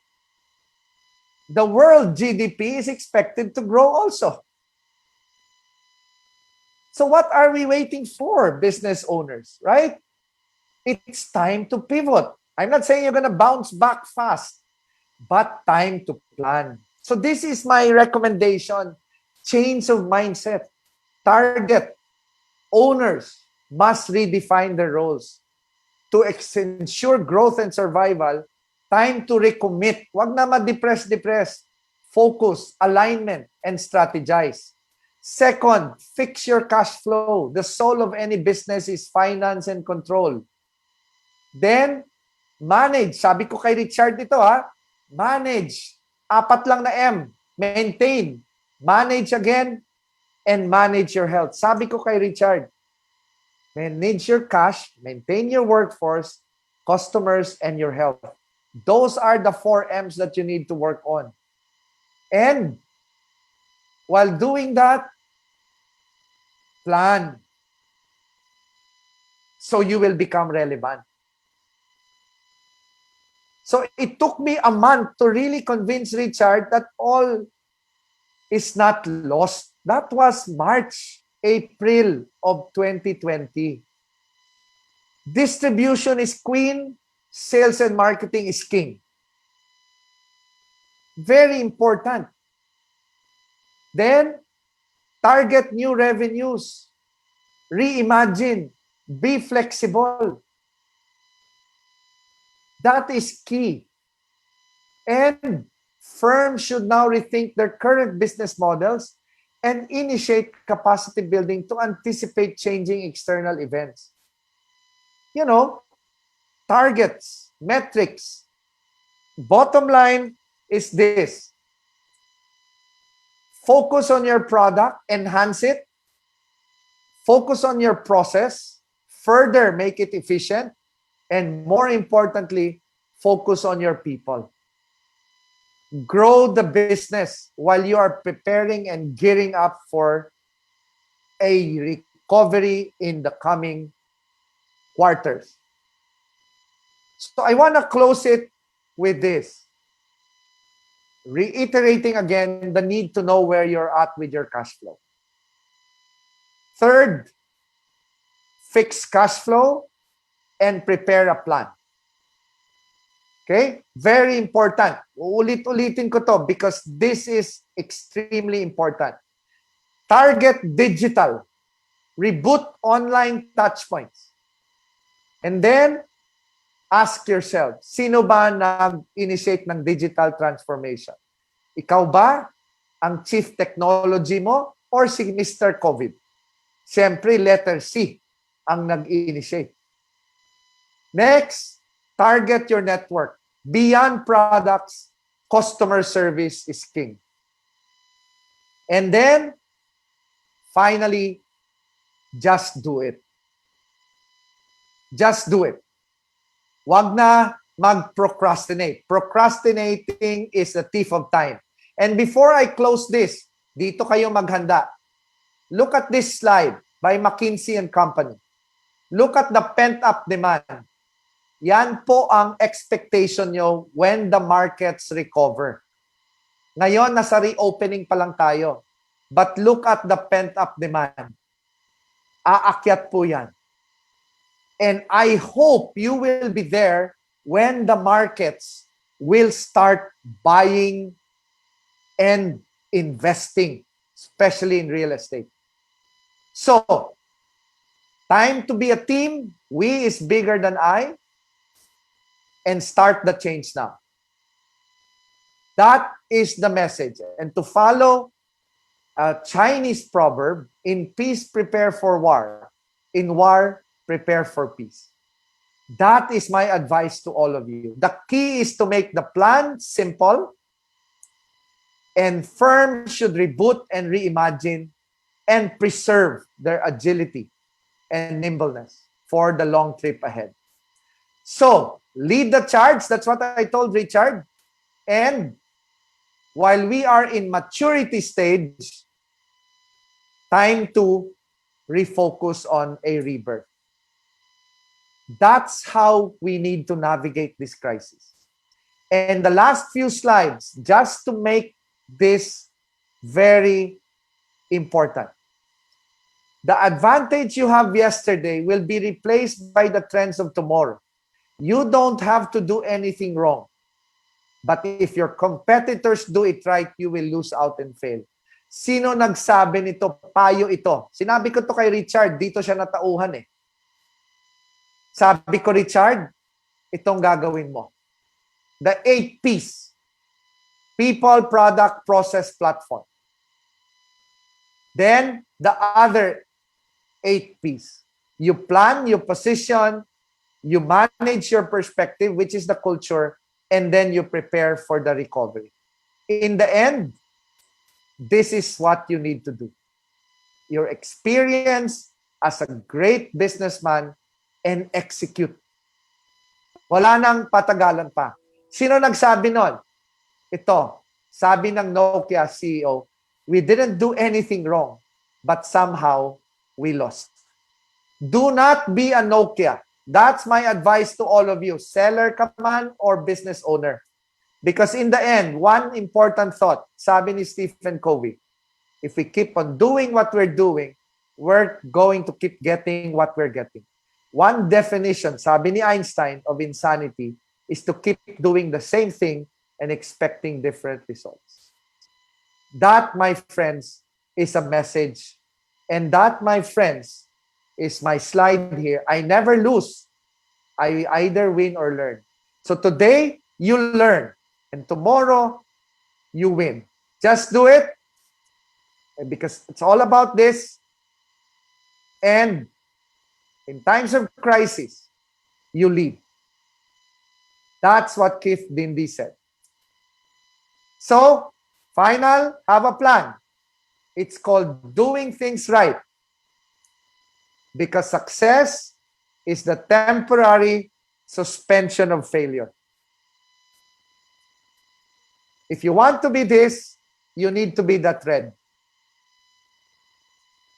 the world GDP is expected to grow also. So what are we waiting for, business owners, right? It's time to pivot. I'm not saying you're going to bounce back fast, but time to plan. So this is my recommendation. Change of mindset. Target. Owners must redefine their roles. To ensure growth and survival, time to recommit. Wag na ma-depress. Focus, alignment, and strategize. Second, fix your cash flow. The soul of any business is finance and control. Then, manage. Sabi ko kay Richard ito manage. 4 lang na M. Maintain. Manage again. And manage your health. Sabi ko kay Richard, manage your cash, maintain your workforce, customers, and your health. Those are the 4 M's that you need to work on. And while doing that, plan. So you will become relevant. So it took me a month to really convince Richard that all is not lost. That was March, April of 2020. Distribution is queen, sales and marketing is king. Very important. Then, target new revenues. Reimagine. Be flexible. That is key. And firms should now rethink their current business models and initiate capacity building to anticipate changing external events. You know, targets, metrics. Bottom line is this: focus on your product, enhance it, focus on your process, further make it efficient, and more importantly, focus on your people. Grow the business while you are preparing and gearing up for a recovery in the coming quarters. So I want to close it with this, reiterating again the need to know where you're at with your cash flow. Third, fix cash flow and prepare a plan. Okay? Very important. Ulit-ulitin ko to because this is extremely important. Target digital. Reboot online touchpoints. And then, ask yourself, sino ba nag-initiate ng digital transformation? Ikaw ba ang chief technology mo or si Mr. COVID? Siyempre, letter C ang nag-initiate. Next, target your network. Beyond products, customer service is king. And then, finally, just do it. Just do it. Wag na mag-procrastinate. Procrastinating is the thief of time. And before I close this, dito kayo maghanda. Look at this slide by McKinsey and Company. Look at the pent-up demand. Yan po ang expectation nyo when the markets recover. Ngayon, nasa reopening pa lang tayo. But look at the pent-up demand. Aakyat po yan. And I hope you will be there when the markets will start buying and investing, especially in real estate. So, time to be a team. We is bigger than I. And start the change now. That is the message. And to follow a Chinese proverb, in peace, prepare for war. In war, prepare for peace. That is my advice to all of you. The key is to make the plan simple, and firms should reboot and reimagine and preserve their agility and nimbleness for the long trip ahead. So, lead the charge. That's what I told Richard. And while we are in maturity stage, time to refocus on a rebirth. That's how we need to navigate this crisis. And the last few slides, just to make this very important. The advantage you have yesterday will be replaced by the trends of tomorrow. You don't have to do anything wrong. But if your competitors do it right, you will lose out and fail. Sino nagsabi nito? Payo ito. Sinabi ko to kay Richard, dito siya natauhan eh. Sabi ko, Richard, itong gagawin mo. The 8 P's. People, product, process, platform. Then, the other 8 P's. You plan, you position, you manage your perspective, which is the culture, and then you prepare for the recovery. In the end, this is what you need to do. Your experience as a great businessman and execute. Wala nang patagalan pa. Sino nagsabi nun? Ito, sabi ng Nokia CEO, we didn't do anything wrong, but somehow we lost. Do not be a Nokia. That's my advice to all of you, seller ka man or business owner. Because in the end, one important thought, sabi ni Stephen Covey, if we keep on doing what we're doing, we're going to keep getting what we're getting. One definition, sabi ni Einstein, of insanity is to keep doing the same thing and expecting different results. That, my friends, is a message. And that, my friends, is my slide here. I never lose. I either win or learn. So today, you learn. And tomorrow, you win. Just do it. Because it's all about this. And in times of crisis, you lead. That's what Keith Dindy said. So, final, have a plan. It's called doing things right. Because success is the temporary suspension of failure. If you want to be this, you need to be that red.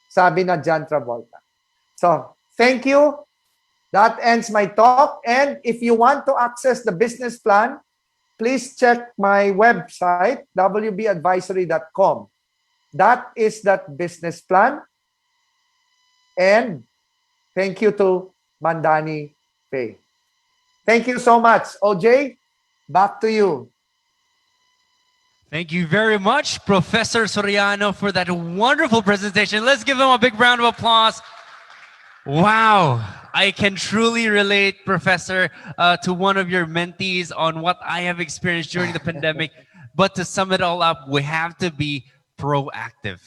Sabi na John Travolta. So, thank you. That ends my talk. And if you want to access the business plan, please check my website, wbadvisory.com. That is that business plan. And thank you to Mandani Bay. Thank you so much. OJ, back to you. Thank you very much, Professor Soriano, for that wonderful presentation. Let's give him a big round of applause. Wow, I can truly relate, Professor, to one of your mentees on what I have experienced during the pandemic. But to sum it all up, we have to be proactive.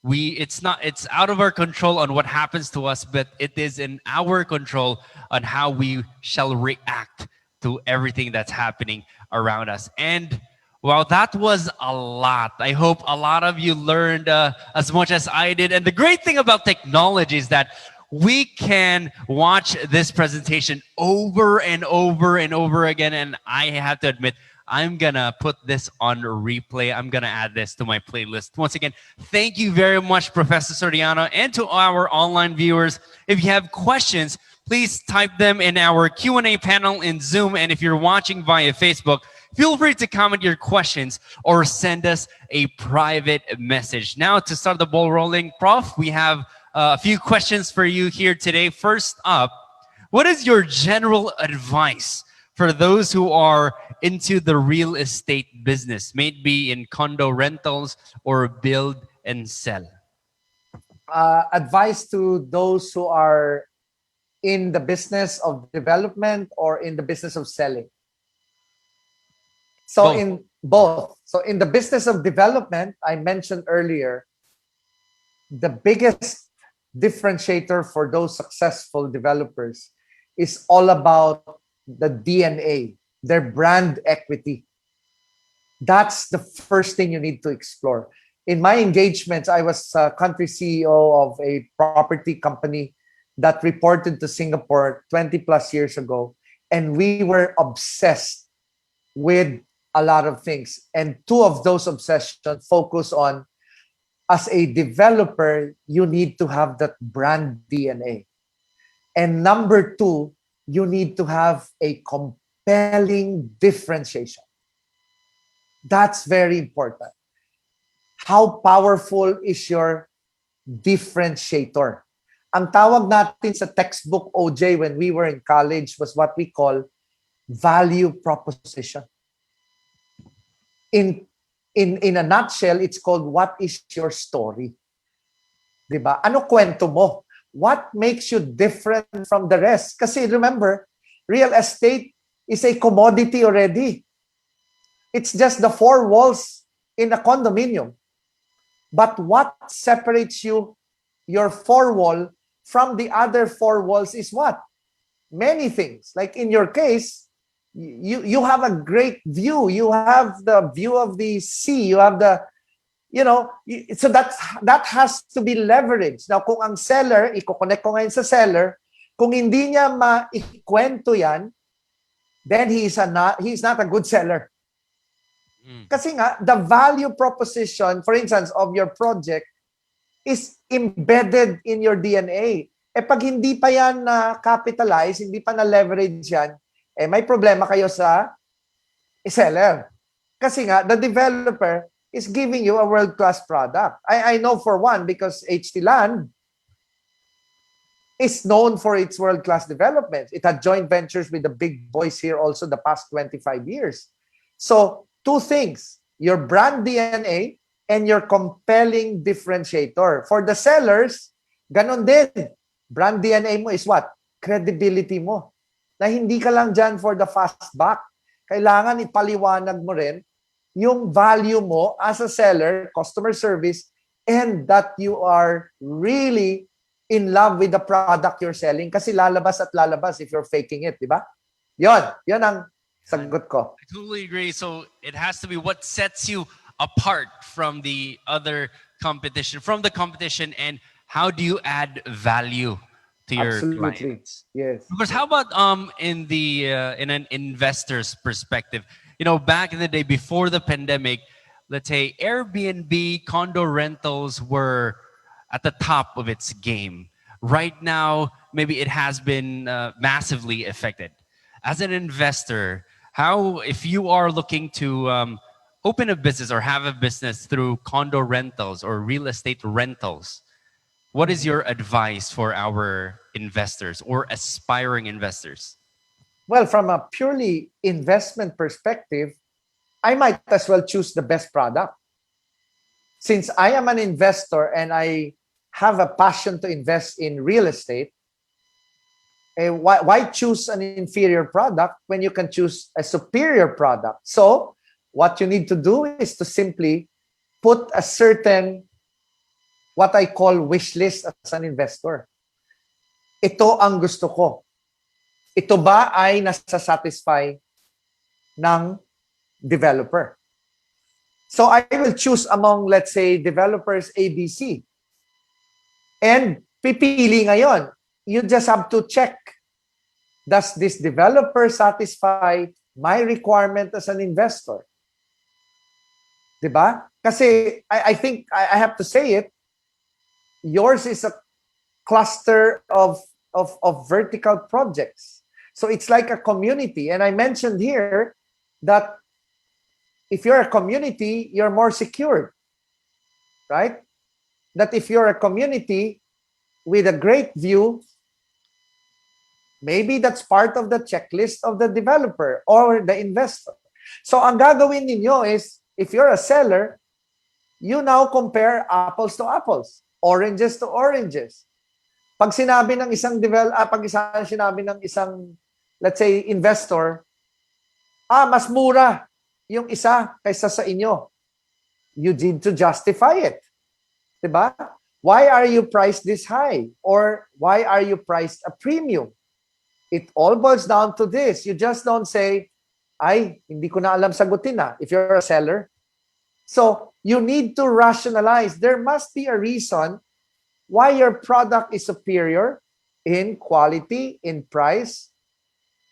It's out of our control on what happens to us, but it is in our control on how we shall react to everything that's happening around us. And wow, that was a lot. I hope a lot of you learned as much as I did. And the great thing about technology is that we can watch this presentation over and over and over again. And I have to admit, I'm gonna put this on replay. I'm gonna add this to my playlist. Once again, thank you very much, Professor Soriano, and to our online viewers. If you have questions, please type them in our Q&A panel in Zoom. And if you're watching via Facebook, feel free to comment your questions or send us a private message. Now, to start the ball rolling, Prof, we have a few questions for you here today. First up, what is your general advice for those who are into the real estate business, maybe in condo rentals or build and sell? Advice to those who are in the business of development or in the business of selling? So Both. in both. So in the business of development, I mentioned earlier, the biggest differentiator for those successful developers is all about the DNA, their brand equity. That's the first thing you need to explore. In my engagements, I was a country CEO of a property company that reported to Singapore 20 plus years ago. And we were obsessed with a lot of things. And two of those obsessions focus on, as a developer, you need to have that brand DNA. And number two, you need to have a compelling differentiation. That's very important. How powerful is your differentiator? Ang tawag natin sa textbook, OJ, when we were in college was what we call value proposition. In a nutshell, it's called what is your story? Diba? Ano kwento mo? What makes you different from the rest? Kasi remember, real estate is a commodity already. It's just the four walls in a condominium. But what separates you, your four wall, from the other four walls is what? Many things. Like in your case, you have a great view. You have the view of the sea. You have the, so that has to be leveraged. Now, kung ang seller, i-connect ko ngayon sa seller, kung hindi niya maikwento yan, then he's not a good seller. Kasi nga, the value proposition, for instance, of your project is embedded in your DNA. Pag hindi pa yan na-capitalize, hindi pa na-leverage yan, may problema kayo sa seller. Kasi nga, the developer is giving you a world-class product. I know for one, because HT Land is known for its world-class development. It had joint ventures with the big boys here also the past 25 years. So, two things, your brand DNA and your compelling differentiator. For the sellers, ganon din. Brand DNA mo is what? Credibility mo. Na hindi ka lang dyan for the fast buck. Kailangan ipaliwanag mo rin yung value mo as a seller, customer service, and that you are really in love with the product you're selling kasi lalabas at lalabas if you're faking it, di ba? Yon ang sagot ko. I totally agree. So it has to be what sets you apart from the other competition, and how do you add value to your Absolutely. clients? Yes. Because how about in the in an investor's perspective? You know, back in the day before the pandemic, let's say Airbnb condo rentals were at the top of its game. Right now, maybe it has been massively affected. As an investor, how, if you are looking to open a business or have a business through condo rentals or real estate rentals, what is your advice for our investors or aspiring investors? Well, from a purely investment perspective, I might as well choose the best product. Since I am an investor and I have a passion to invest in real estate, why choose an inferior product when you can choose a superior product? So what you need to do is to simply put a certain, what I call wish list as an investor. Ito ang gusto ko. Ito ba ay nasa-satisfy ng developer? So I will choose among, let's say, developers ABC. And pipili ngayon. You just have to check, does this developer satisfy my requirement as an investor? Diba? Kasi I think I have to say it, yours is a cluster of vertical projects. So it's like a community. And I mentioned here that if you're a community, you're more secured, right? That if you're a community with a great view, maybe that's part of the checklist of the developer or the investor. So ang gagawin ninyo is, if you're a seller, you now compare apples to apples, oranges to oranges. Pag sinabi ng isang let's say investor, mas mura yung isa kaysa sa inyo. You need to justify it. Diba? Why are you priced this high? Or why are you priced a premium? It all boils down to this. You just don't say, ay, hindi ko na alam sagutin na, if you're a seller. So you need to rationalize. There must be a reason why your product is superior in quality, in price,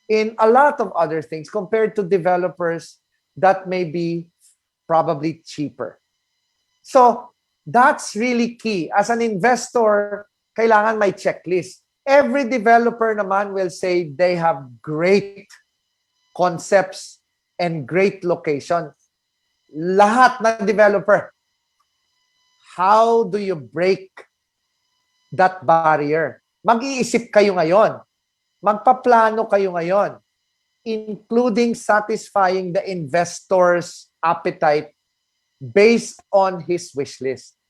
in a lot of other things compared to developers that may be probably cheaper. So that's really key. As an investor, kailangan may checklist. Every developer naman will say they have great concepts and great locations. Lahat ng developer. How do you break that barrier? Mag-iisip kayo ngayon. Magpaplano kayo ngayon, including satisfying the investor's appetite based on his wish list.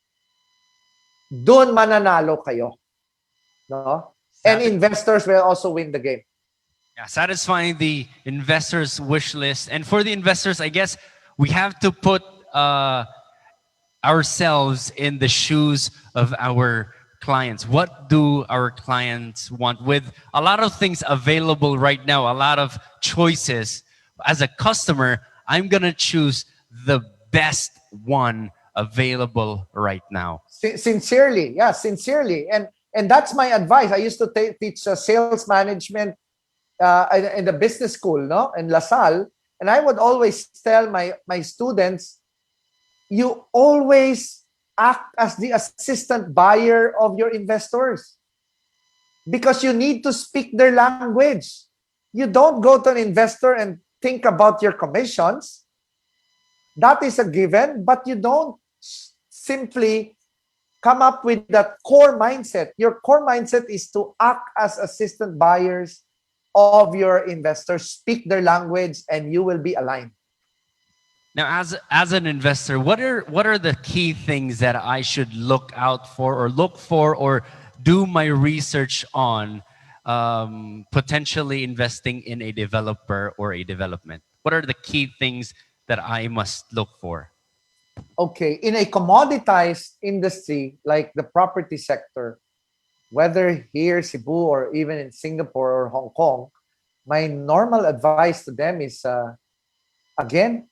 Doon mananalo kayo. No? And investors will also win the game. Yeah, satisfying the investors' wish list. And for the investors, I guess we have to put ourselves in the shoes of our clients. What do our clients want? With a lot of things available right now, a lot of choices, as a customer, I'm going to choose the best one available right now. Sincerely. Yeah, sincerely. And that's my advice. I used to teach sales management in the business school, no, in La Salle, and I would always tell my students, you always act as the assistant buyer of your investors because you need to speak their language. You don't go to an investor and think about your commissions. That is a given, but you don't simply come up with that core mindset. Your core mindset is to act as assistant buyers of your investors, speak their language, and you will be aligned. Now, as an investor, what are the key things that I should look out for or do my research on potentially investing in a developer or a development? What are the key things that I must look for? Okay, in a commoditized industry like the property sector, whether here, Cebu, or even in Singapore or Hong Kong, my normal advice to them is, again,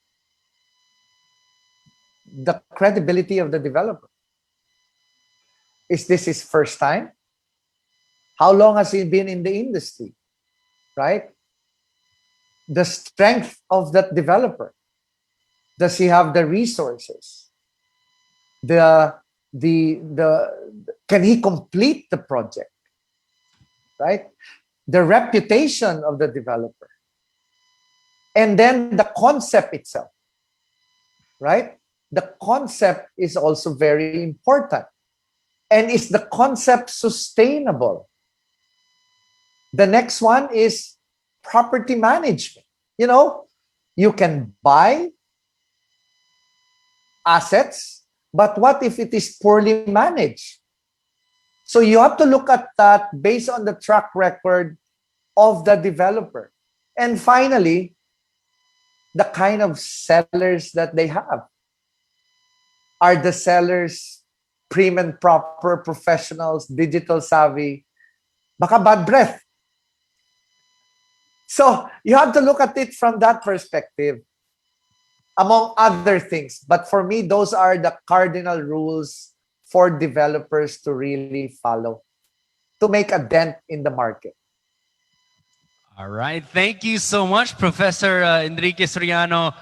the credibility of the developer. Is this his first time? How long has he been in the industry? Right? The strength of that developer. Does he have the resources? The can he complete the project? Right? The reputation of the developer. And then the concept itself. Right? The concept is also very important. And is the concept sustainable? The next one is property management. You know, you can buy assets, but what if it is poorly managed? So you have to look at that based on the track record of the developer. And finally, the kind of sellers that they have. Are the sellers prim and proper professionals, digital savvy? Baka bad breath. So you have to look at it from that perspective, among other things. But for me, those are the cardinal rules for developers to really follow to make a dent in the market. All right. Thank you so much, Professor Enrique Soriano.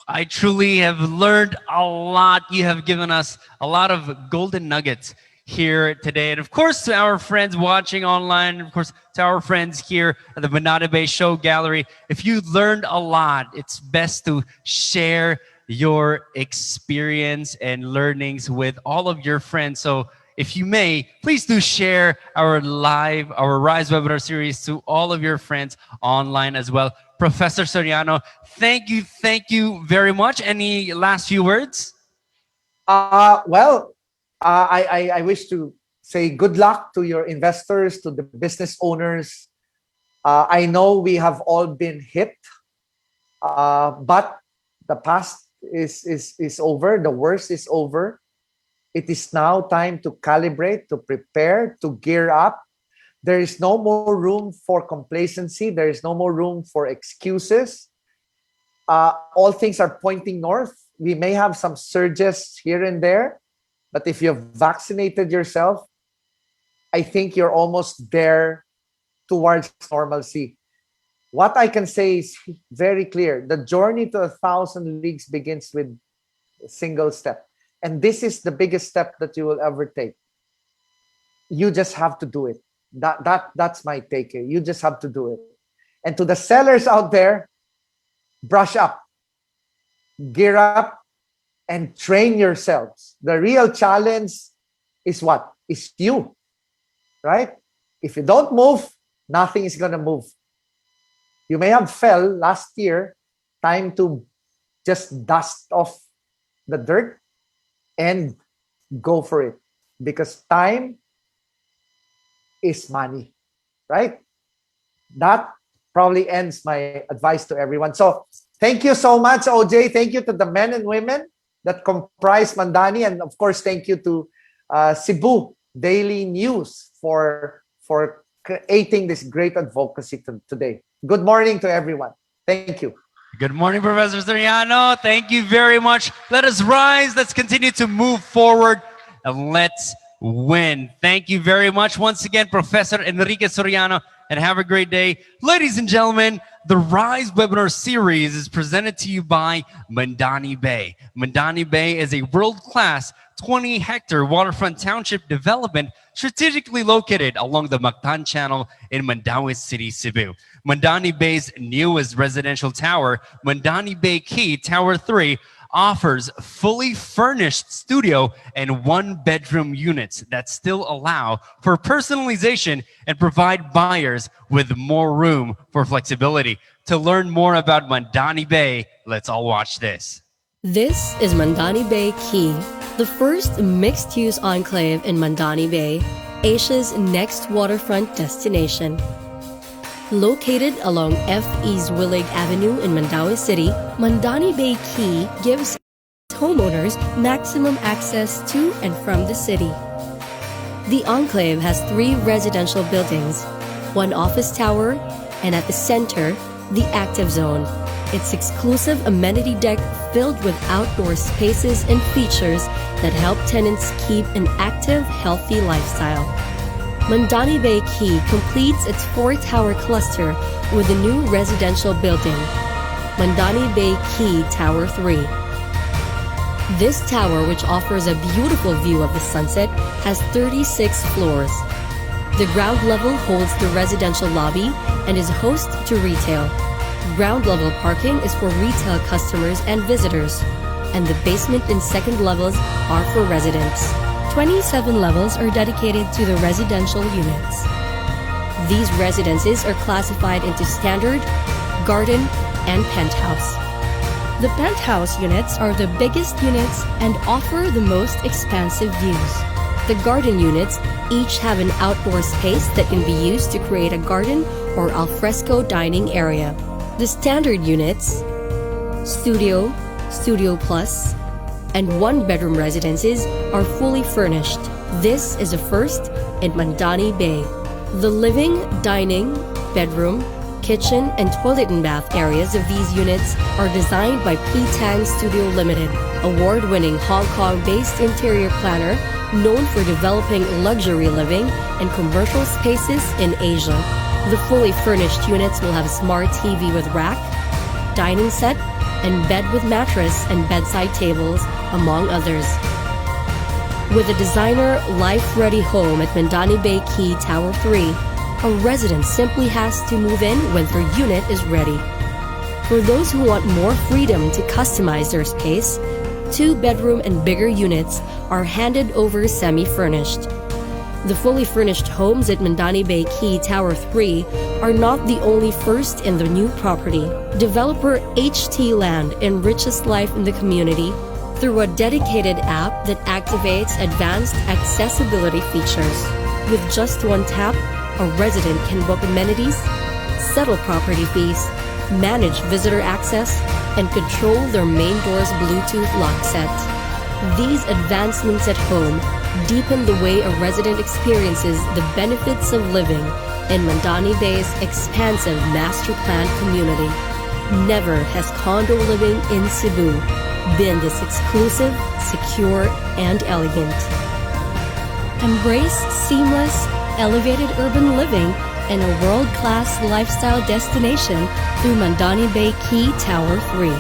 I truly have learned a lot. You have given us a lot of golden nuggets here today. And of course, to our friends watching online, of course, to our friends here at the Mandani Bay Show Gallery, if you learned a lot, it's best to share your experience and learnings with all of your friends. So if you may, please do share our Rise webinar series to all of your friends online as well. Professor Soriano, thank you very much. Any last few words? Well, I wish to say good luck to your investors, to the business owners. I know we have all been hit, but the past is over. The worst is over. It is now time to calibrate, to prepare, to gear up. There is no more room for complacency. There is no more room for excuses. All things are pointing north. We may have some surges here and there, but if you've vaccinated yourself, I think you're almost there towards normalcy. What I can say is very clear. The journey to 1,000 leagues begins with a single step. And this is the biggest step that you will ever take. You just have to do it. That's my take here. You just have to do it. And to the sellers out there, brush up, gear up, and train yourselves. The real challenge is what? Is you, right? If you don't move, nothing is going to move. You may have fell last year. Time to just dust off the dirt and go for it, because time is money, right? That probably ends my advice to everyone. So thank you so much, OJ. Thank you to the men and women that comprise Mandani, and of course, thank you to Cebu Daily News for creating this great advocacy today. Good morning to everyone. Thank you. Good morning, Professor Soriano. Thank you very much. Let us rise. Let's continue to move forward, and let's win. Thank you very much once again, Professor Enrique Soriano, and have a great day. Ladies and gentlemen, the Rise webinar series is presented to you by Mandani Bay. Mandani Bay is a world-class 20-hectare waterfront township development strategically located along the Mactan Channel in Mandaue City, Cebu. Mandani Bay's newest residential tower, Mandani Bay Key Tower 3, offers fully furnished studio and one-bedroom units that still allow for personalization and provide buyers with more room for flexibility. To learn more about Mandani Bay, let's all watch this. This is Mandani Bay Key, the first mixed-use enclave in Mandani Bay. Asia's next waterfront destination. Located along F. East Willig Avenue in Mandaue City, Mandani Bay Key gives homeowners maximum access to and from the city. The enclave has 3 residential buildings, 1 office tower, and at the center, the active zone. Its exclusive amenity deck filled with outdoor spaces and features that help tenants keep an active, healthy lifestyle. Mandani Bay Key completes its 4-tower cluster with a new residential building, Mandani Bay Key Tower 3. This tower, which offers a beautiful view of the sunset, has 36 floors. The ground level holds the residential lobby and is host to retail. Ground level parking is for retail customers and visitors, and the basement and second levels are for residents. 27 levels are dedicated to the residential units. These residences are classified into standard, garden, and penthouse. The penthouse units are the biggest units and offer the most expansive views. The garden units each have an outdoor space that can be used to create a garden or alfresco dining area. The standard units, studio, studio plus, and 1-bedroom residences are fully furnished. This is a first in Mandani Bay. The living, dining, bedroom, kitchen, and toilet and bath areas of these units are designed by P. Tang Studio Limited, award-winning Hong Kong-based interior planner known for developing luxury living and commercial spaces in Asia. The fully furnished units will have a smart TV with rack, dining set, and bed with mattress and bedside tables, among others. With a designer, life-ready home at Mandani Bay Key Tower 3, a resident simply has to move in when their unit is ready. For those who want more freedom to customize their space, 2-bedroom and bigger units are handed over semi-furnished. The fully furnished homes at Mandani Bay Key Tower 3 are not the only first in the new property. Developer HT Land enriches life in the community through a dedicated app that activates advanced accessibility features. With just one tap, a resident can book amenities, settle property fees, manage visitor access, and control their main door's Bluetooth lock set. These advancements at home deepen the way a resident experiences the benefits of living in Mandani Bay's expansive master planned community. Never has condo living in Cebu been this exclusive, secure, and elegant. Embrace seamless, elevated urban living in a world-class lifestyle destination through Mandani Bay Key Tower 3.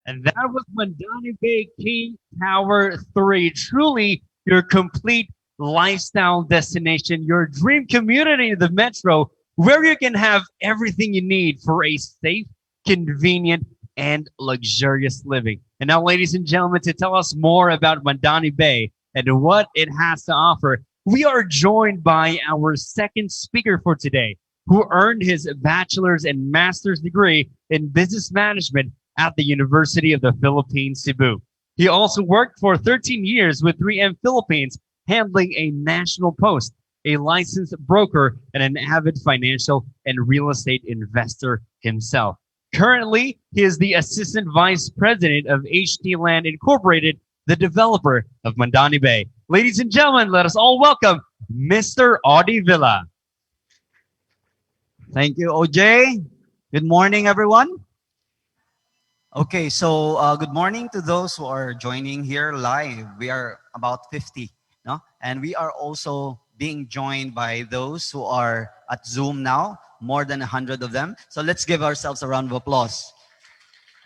And that was Mandani Bay Key Tower 3. Truly your complete lifestyle destination, your dream community in the metro, where you can have everything you need for a safe, convenient, and luxurious living. And now, ladies and gentlemen, to tell us more about Mandani Bay and what it has to offer, we are joined by our second speaker for today, who earned his bachelor's and master's degree in business management at the University of the Philippines, Cebu. He also worked for 13 years with 3M Philippines, handling a national post, a licensed broker, and an avid financial and real estate investor himself. Currently, he is the Assistant Vice President of HT Land Incorporated, the developer of Mandani Bay. Ladies and gentlemen, let us all welcome Mr. Audie Villa. Thank you, OJ. Good morning, everyone. Okay, so good morning to those who are joining here live. We are about 50, no? And we are also being joined by those who are at Zoom now, more than 100 of them. So let's give ourselves a round of applause.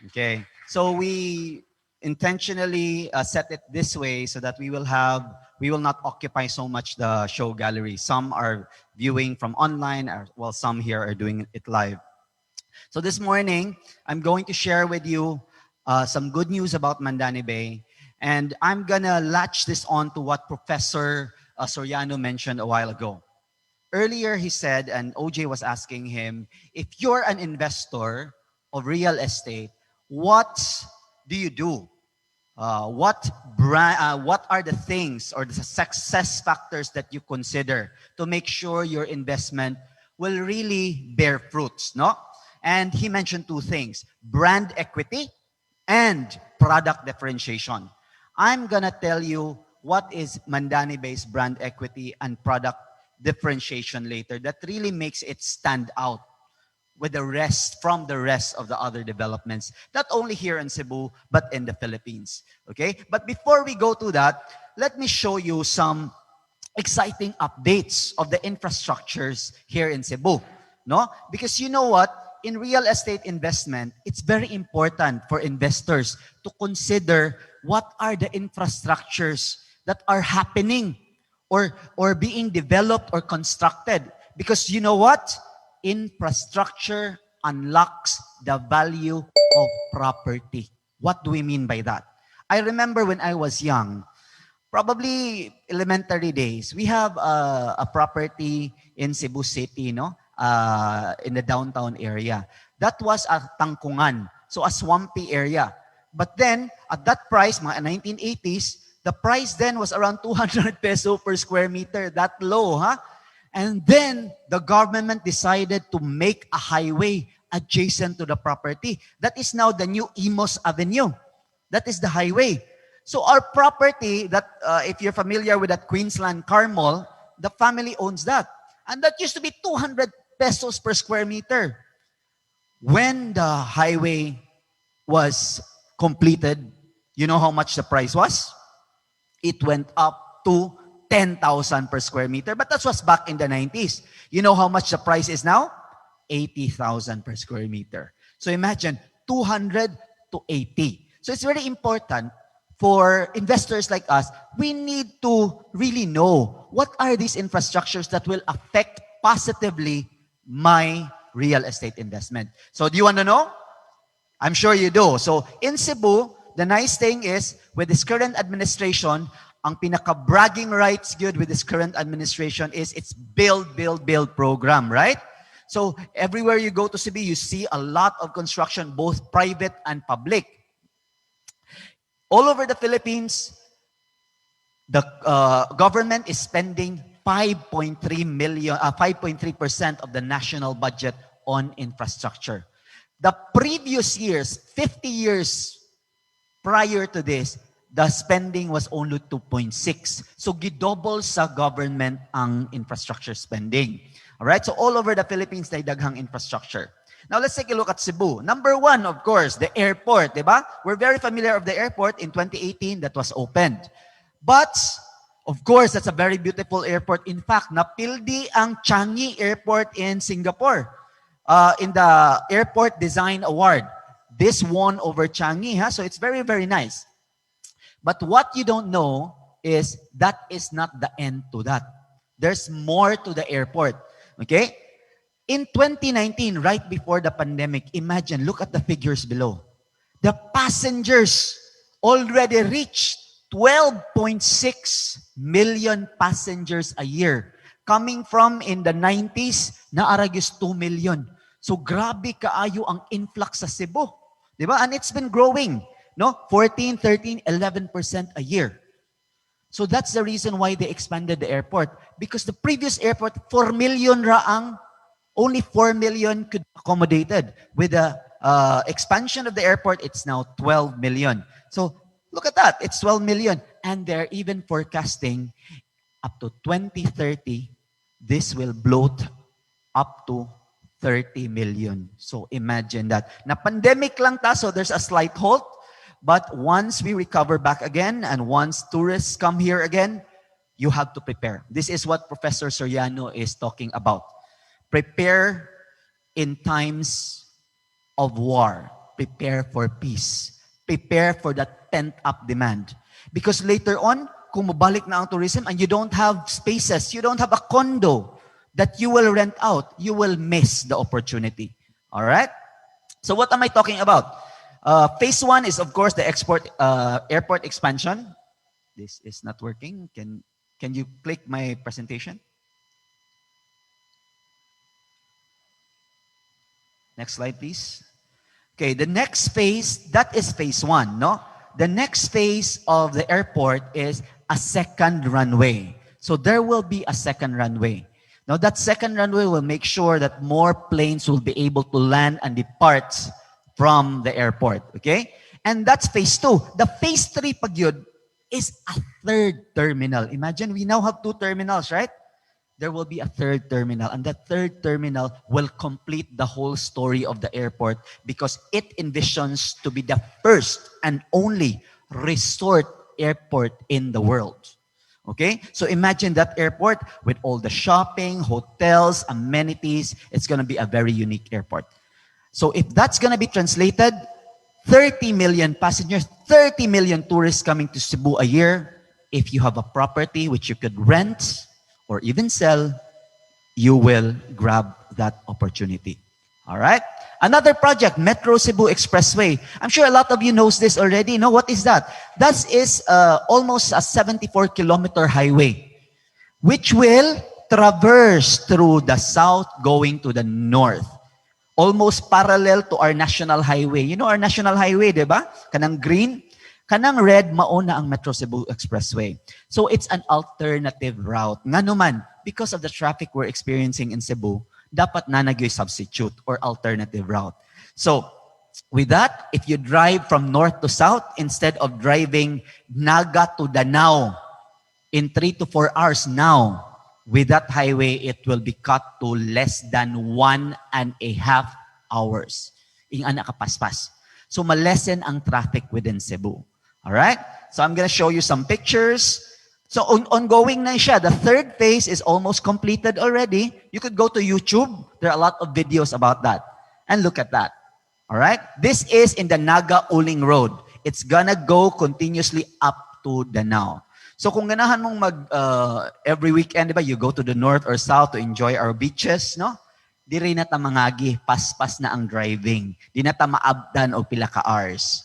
Okay, so we intentionally set it this way so that we will not occupy so much the show gallery. Some are viewing from online, while some here are doing it live. So this morning, I'm going to share with you some good news about Mandani Bay. And I'm gonna latch this on to what Professor Soriano mentioned a while ago. Earlier, he said, and OJ was asking him, if you're an investor of real estate, what do you do? What are the things or the success factors that you consider to make sure your investment will really bear fruits, no? And he mentioned two things: brand equity and product differentiation. I'm gonna tell you what is Mandani Bay's brand equity and product differentiation later that really makes it stand out with the rest of the other developments, not only here in Cebu, but in the Philippines. Okay? But before we go to that, let me show you some exciting updates of the infrastructures here in Cebu. No? Because you know what? In real estate investment, it's very important for investors to consider what are the infrastructures that are happening or being developed or constructed. Because you know what? Infrastructure unlocks the value of property. What do we mean by that? I remember when I was young, probably elementary days, we have a property in Cebu City, no? In the downtown area. That was a tangkungan, so a swampy area. But then, at that price, mga 1980s, the price then was around 200 peso per square meter, that low, huh? And then, the government decided to make a highway adjacent to the property. That is now the new Imos Avenue. That is the highway. So our property, that if you're familiar with that Queensland Car Mall, the family owns that. And that used to be 200 pesos per square meter. When the highway was completed, you know how much the price was? It went up to 10,000 per square meter. But that was back in the 90s. You know how much the price is now? 80,000 per square meter. So imagine, 200 to 80. So it's very important for investors like us. We need to really know what are these infrastructures that will affect positively my real estate investment. So do you want to know? I'm sure you do. So in Cebu, the nice thing is, with this current administration, ang pinaka-bragging rights good with this current administration is its build, build, build program, right? So everywhere you go to Cebu, you see a lot of construction, both private and public. All over the Philippines, the government is spending 5.3% of the national budget on infrastructure. The previous years, 50 years prior to this, the spending was only 2.6. So gidouble sa government ang infrastructure spending. All right? So all over the Philippines, may daghang infrastructure. Now let's take a look at Cebu. Number one, of course, the airport, diba? We're very familiar of the airport. In 2018, that was opened. But, of course, that's a very beautiful airport. In fact, napildi ang Changi Airport in Singapore in the Airport Design Award. This won over Changi, huh? So it's very, very nice. But what you don't know is that is not the end to that. There's more to the airport. Okay? In 2019, right before the pandemic, imagine, look at the figures below. The passengers already reached 12.6 million passengers a year. Coming from in the 90s, naaragis 2 million. So grabe kaayo ang influx sa Cebu. Diba? And it's been growing. No? 14, 13, 11% a year. So that's the reason why they expanded the airport. Because the previous airport, 4 million raang, only 4 million could be accommodated. With the expansion of the airport, it's now 12 million. So look at that. It's 12 million. And they're even forecasting up to 2030, this will bloat up to 30 million. So imagine that. Na pandemic lang ta, so there's a slight halt. But once we recover back again, and once tourists come here again, you have to prepare. This is what Professor Soriano is talking about. Prepare in times of war. Prepare for peace. Prepare for that pent-up demand. Because later on, kung mabalik na ang tourism and you don't have spaces, you don't have a condo that you will rent out, you will miss the opportunity. All right? So what am I talking about? Phase 1 is, of course, the airport expansion. This is not working. Can you click my presentation? Next slide, please. Okay, the next phase, that is phase 1, no? The next phase of the airport is a second runway. So there will be a second runway. Now that second runway will make sure that more planes will be able to land and depart from the airport, okay? And that's phase 2. The phase 3 pag yun is a third terminal. Imagine we now have 2 terminals, right? There will be a third terminal, and that third terminal will complete the whole story of the airport because it envisions to be the first and only resort airport in the world. Okay? So imagine that airport with all the shopping, hotels, amenities. It's going to be a very unique airport. So if that's going to be translated, 30 million passengers, 30 million tourists coming to Cebu a year. If you have a property which you could rent or even sell, you will grab that opportunity. All right? Another project, Metro Cebu Expressway. I'm sure a lot of you knows this already. Know what is that? That is almost a 74-kilometer highway, which will traverse through the south going to the north. Almost parallel to our national highway. You know our national highway, di ba? Kanang green. Kanang red, mauna ang Metro Cebu Expressway. So it's an alternative route. Nga naman, because of the traffic we're experiencing in Cebu, dapat na nagyoy substitute or alternative route. So with that, if you drive from north to south, instead of driving Naga to Danao in 3 to 4 hours now, with that highway, it will be cut to less than 1.5 hours. Ing anak kapaspas. So malesen ang traffic within Cebu. All right? So I'm going to show you some pictures. So ongoing na siya. The third phase is almost completed already. You could go to YouTube. There are a lot of videos about that. And look at that. All right? This is in the Naga-Uling Road. It's gonna go continuously up to Danao. So kung ganahan mong every weekend, di ba, you go to the north or south to enjoy our beaches, no? Di rin na ta mangagi, paspas na ang driving. Di na ta maabdan o pila ka hours.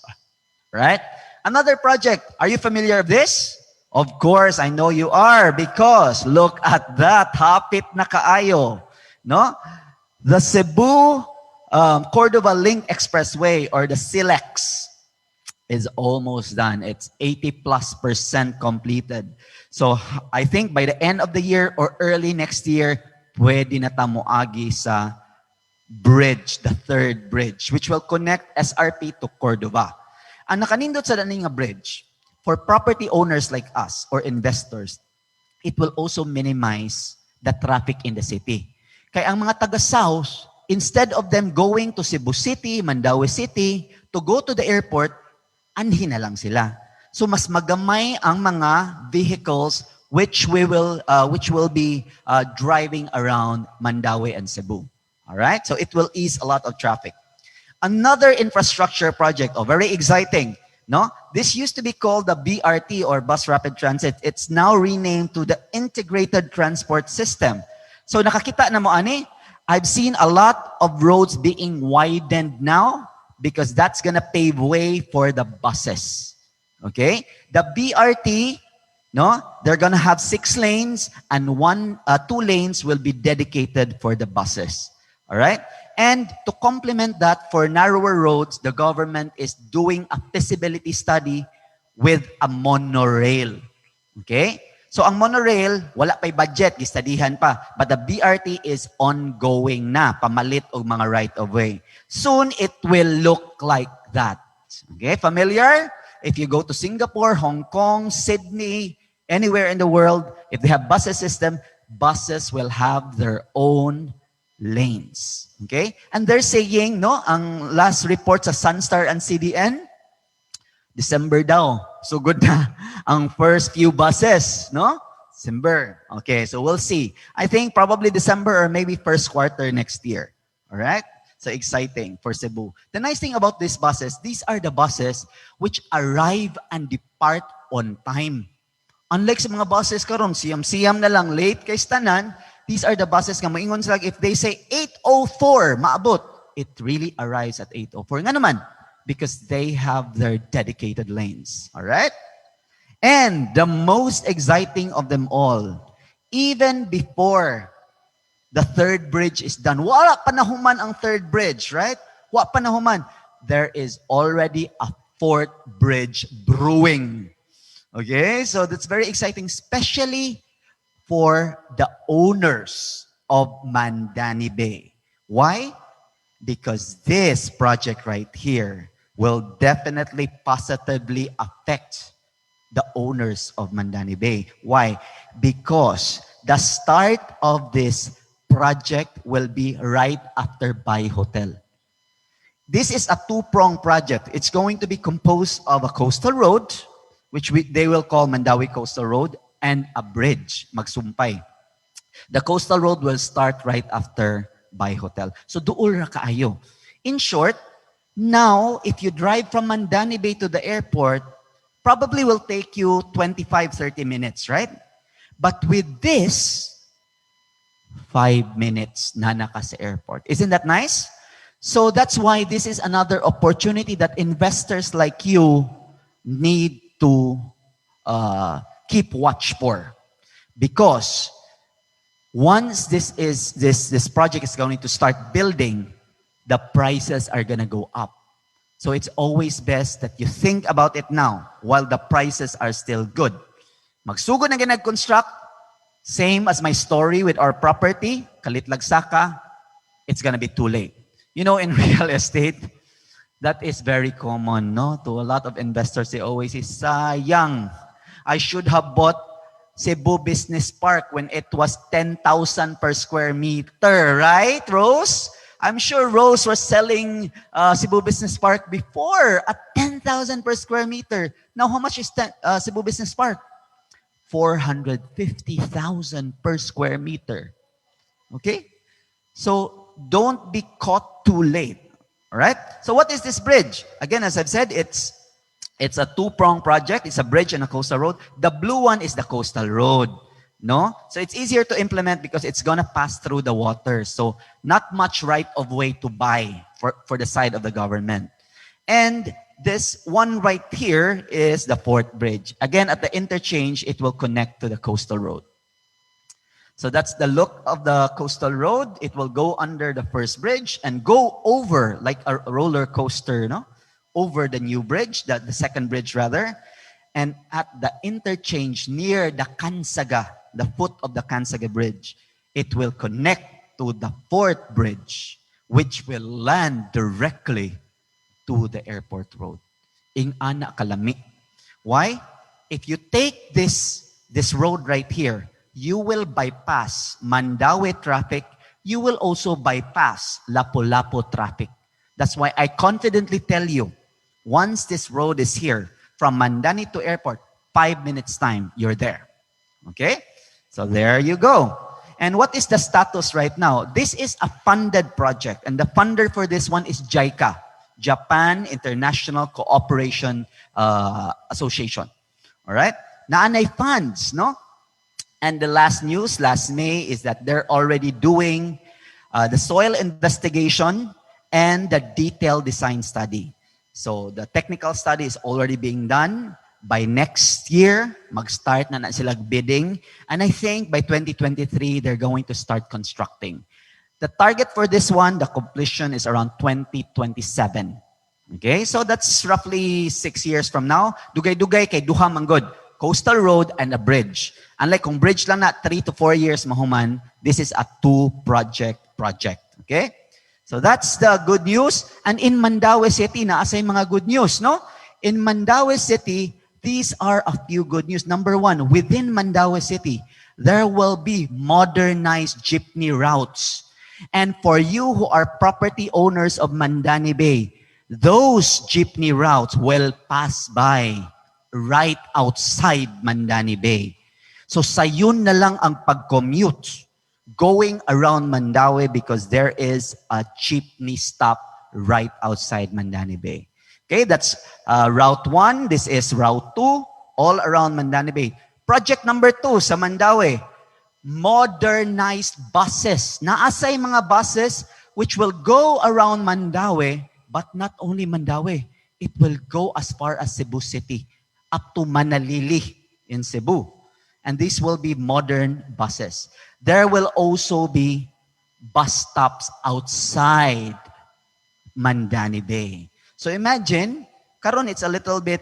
Right? Another project. Are you familiar with this? Of course, I know you are because look at that. Hapit na kaayo. No? The Cebu Cordova Link Expressway or the SILEX is almost done. It's 80+% completed. So I think by the end of the year or early next year, pwede na ta moagi sa bridge, the third bridge, which will connect SRP to Cordova. Ang nakanindot sa daning nga bridge, for property owners like us or investors, it will also minimize the traffic in the city. Kaya ang mga taga-south, instead of them going to Cebu City, Mandaue City, to go to the airport, anhin na lang sila. So mas magamay ang mga vehicles which will be driving around Mandaue and Cebu. All right? So it will ease a lot of traffic. Another infrastructure project, very exciting. No? This used to be called the BRT or Bus Rapid Transit. It's now renamed to the Integrated Transport System. So nakakita na mo ani, I've seen a lot of roads being widened now because that's gonna pave way for the buses. Okay? The BRT, no, they're gonna have 6 lanes and 2 lanes will be dedicated for the buses. All right? And to complement that, for narrower roads, the government is doing a feasibility study with a monorail. Okay? So ang monorail, wala pa'y budget, gistadihan pa. But the BRT is ongoing na, pamalit og mga right-of-way. Soon, it will look like that. Okay? Familiar? If you go to Singapore, Hong Kong, Sydney, anywhere in the world, if they have buses system, buses will have their own lanes. Okay? And they're saying, no, ang last report sa Sunstar and CDN, December daw. So good na ang first few buses, no? December. Okay, so we'll see. I think probably December or maybe first quarter next year. All right? So exciting for Cebu. The nice thing about these buses, these are the buses which arrive and depart on time. Unlike sa mga buses karon, siyam-siyam na lang, late kay tanan, these are the buses nga moingon sila if they say 8:04 maabot, it really arrives at 8:04. Nga naman, because they have their dedicated lanes. All right? And the most exciting of them all, even before the third bridge is done, wala pa nahuman ang third bridge, right? Wala pa nahuman. There is already a fourth bridge brewing. Okay? So that's very exciting, especially for the owners of Mandani Bay. Why? Because this project right here will definitely positively affect the owners of Mandani Bay. Why? Because the start of this project will be right after Bay Hotel. This is a two-pronged project. It's going to be composed of a coastal road, which they will call Mandawi Coastal Road, and a bridge, Magsumpay. The coastal road will start right after Bay Hotel. So duol ra kaayo. In short, now if you drive from Mandani Bay to the airport, probably will take you 25-30 minutes, right? But with this, 5 minutes na naka sa airport. Isn't that nice? So that's why this is another opportunity that investors like you need to keep watch for. Because once this project is going to start building, the prices are going to go up. So it's always best that you think about it now while the prices are still good. Magsugod na ginag-construct, same as my story with our property, Kalitlagsaka, it's gonna be too late. You know, in real estate, that is very common, no? To a lot of investors, they always say, sayang, I should have bought Cebu Business Park when it was 10,000 per square meter, right, Rose? I'm sure Rose was selling Cebu Business Park before at 10,000 per square meter. Now, how much is Cebu Business Park? 450,000 per square meter. Okay? So, don't be caught too late. All right? So, what is this bridge? Again, as I've said, it's a two-pronged project. It's a bridge and a coastal road. The blue one is the coastal road. No? So it's easier to implement because it's going to pass through the water. So not much right of way to buy for the side of the government. And this one right here is the fourth bridge. Again, at the interchange, it will connect to the coastal road. So that's the look of the coastal road. It will go under the first bridge and go over like a roller coaster, no? Over the new bridge, the second bridge rather. And at the interchange near the Kansaga, the foot of the Kansaga Bridge, it will connect to the fourth bridge, which will land directly to the airport road. Ing ana kalami. Why? If you take this road right here, you will bypass Mandaue traffic. You will also bypass Lapu-Lapu traffic. That's why I confidently tell you, once this road is here, from Mandani to airport, 5 minutes time, you're there. Okay? So there you go. And what is the status right now? This is a funded project. And the funder for this one is JICA, Japan International Cooperation Association. All right? Naanay funds, no? And the last news, last May, is that they're already doing the soil investigation and the detailed design study. So the technical study is already being done. By next year, mag-start na sila bidding. And I think by 2023, they're going to start constructing. The target for this one, the completion is around 2027. Okay, so that's roughly 6 years from now. Dugay-dugay kay duha manggod. Coastal road and a bridge. Unlike kung bridge lang na 3 to 4 years mahuman, this is a two-project. Okay? So that's the good news. And in Mandaue City, naasay mga good news, no? In Mandaue City, these are a few good news. Number one, within Mandaue City, there will be modernized jeepney routes. And for you who are property owners of Mandani Bay, those jeepney routes will pass by right outside Mandani Bay. So sayun na lang ang pag-commute going around Mandaue because there is a jeepney stop right outside Mandani Bay. Okay, that's Route 1. This is Route 2, all around Mandani Bay. Project number 2 sa Mandaue, modernized buses. Naasay mga buses which will go around Mandaue, but not only Mandaue. it will go as far as Cebu City, up to Manalili in Cebu. And these will be modern buses. There will also be bus stops outside Mandani Bay. So imagine, karon it's a little bit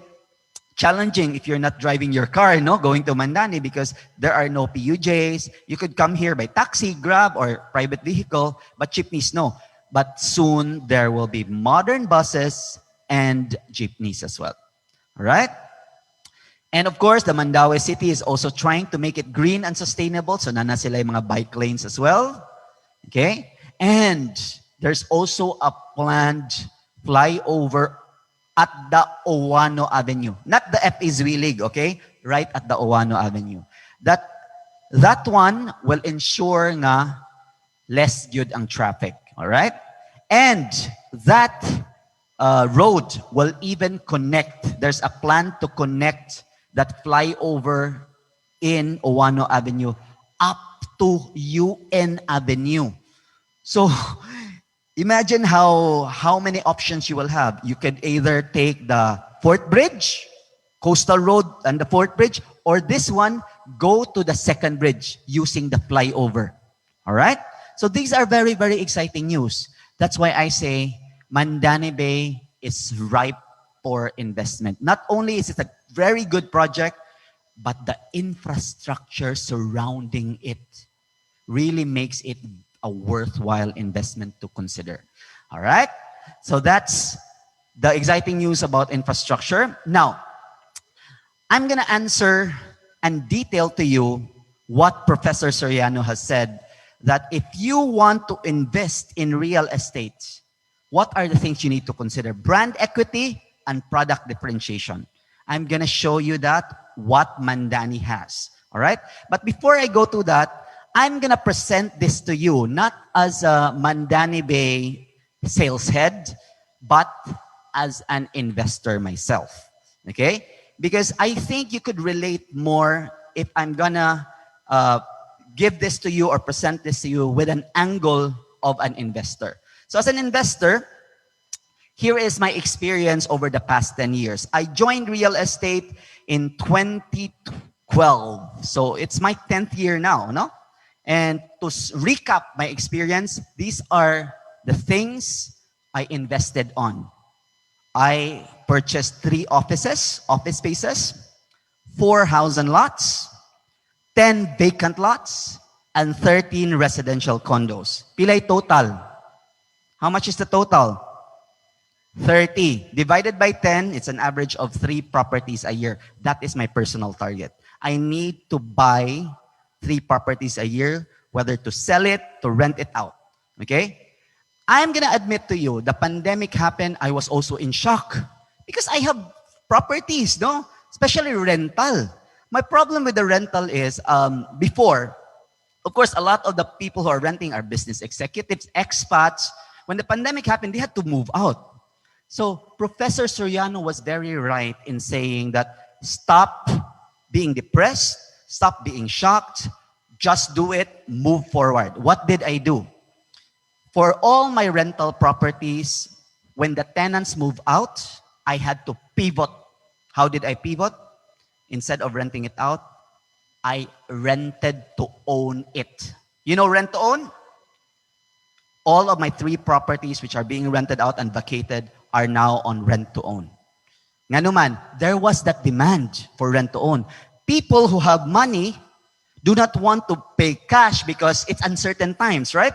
challenging if you're not driving your car, no, going to Mandani because there are no PUJs. You could come here by taxi, Grab, or private vehicle, but jeepneys, no. But soon there will be modern buses and jeepneys as well. All right? And of course, the Mandaue City is also trying to make it green and sustainable. So nana sila yung mga bike lanes as well. Okay? And there's also a planned flyover at the Owano Avenue. Not the FE Zwilig, okay? Right at the Owano Avenue. That one will ensure nga less good ang traffic. All right? And that road will even connect. There's a plan to connect that flyover in Owano Avenue up to UN Avenue. So imagine how many options you will have. You could either take the Fort Bridge, Coastal Road and the Fort Bridge, or this one, go to the second bridge using the flyover. All right? So these are very, very exciting news. That's why I say Mandani Bay is ripe for investment. Not only is it a very good project, but the infrastructure surrounding it really makes it a worthwhile investment to consider. All right? So that's the exciting news about infrastructure. Now, I'm going to answer and detail to you what Professor Soriano has said, that if you want to invest in real estate, what are the things you need to consider? Brand equity and product differentiation. I'm going to show you that, what Mandani has. All right? But before I go to that, I'm going to present this to you, not as a Mandani Bay sales head, but as an investor myself. Okay? Because I think you could relate more if I'm going to give this to you or present this to you with an angle of an investor. So as an investor, here is my experience over the past 10 years. I joined real estate in 2012. So it's my 10th year now, no? And to recap my experience, these are the things I invested on. I purchased 3 office spaces, 4 housing lots, 10 vacant lots, and 13 residential condos. Pilay total? How much is the total? 30. Divided by 10, it's an average of 3 properties a year. That is my personal target. I need to buy 3 properties a year, whether to sell it, to rent it out. Okay? I'm gonna admit to you, the pandemic happened, I was also in shock. Because I have properties, no? Especially rental. My problem with the rental is, before, of course, a lot of the people who are renting are business executives, expats. When the pandemic happened, they had to move out. So Professor Soriano was very right in saying that stop being depressed, stop being shocked, just do it, move forward. What did I do? For all my rental properties, when the tenants move out, I had to pivot. How did I pivot? Instead of renting it out, I rented to own it. You know rent to own? All of my 3 properties which are being rented out and vacated are now on rent to own. Nga naman, there was that demand for rent to own. People who have money do not want to pay cash because it's uncertain times, right?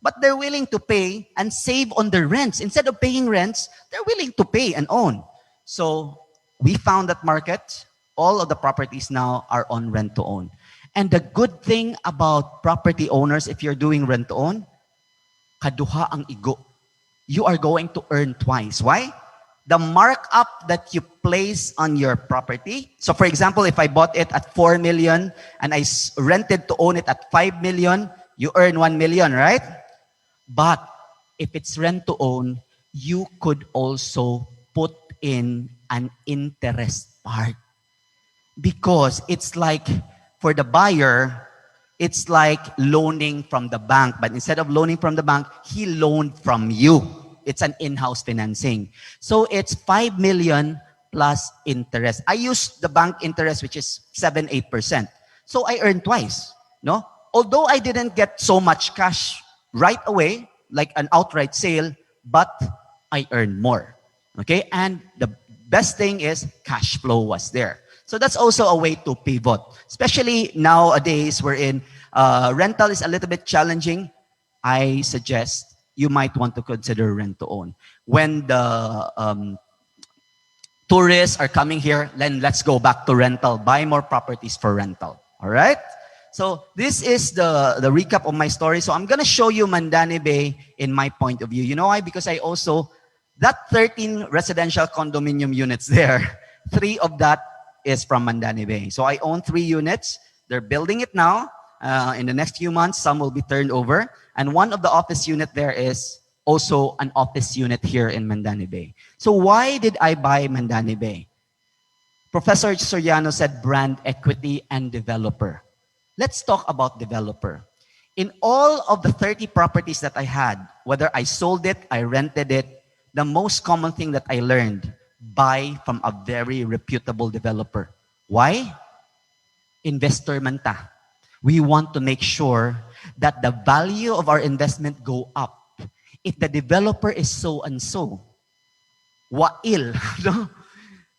But they're willing to pay and save on their rents. Instead of paying rents, they're willing to pay and own. So we found that market. All of the properties now are on rent to own. And the good thing about property owners, if you're doing rent to own, kaduha ang igo. You are going to earn twice. Why? The markup that you place on your property. So for example, if I bought it at 4 million and I rented to own it at 5 million, you earn 1 million, right? But if it's rent to own, you could also put in an interest part. Because it's like, for the buyer, it's like loaning from the bank. But instead of loaning from the bank, he loaned from you. it's an in-house financing. So it's 5 million plus interest. I use the bank interest, which is 7-8%. So I earned twice, no? Although I didn't get so much cash right away, like an outright sale, but I earned more, okay? And the best thing is cash flow was there. So that's also a way to pivot, especially nowadays wherein rental is a little bit challenging. I suggest you might want to consider rent to own. When the tourists are coming here, then let's go back to rental, buy more properties for rental, all right? So this is the recap of my story. So I'm gonna show you Mandani Bay in my point of view. You know why? Because I also, that 13 residential condominium units there, 3 of that is from Mandani Bay. So I own 3 units. They're building it now. In the next few months, some will be turned over. And one of the office unit there is also an office unit here in Mandani Bay. So why did I buy Mandani Bay? Professor Soriano said brand equity and developer. Let's talk about developer. In all of the 30 properties that I had, whether I sold it, I rented it, the most common thing that I learned, buy from a very reputable developer. Why? Investor man ta. We want to make sure that the value of our investment go up. If the developer is so and so, wail, no?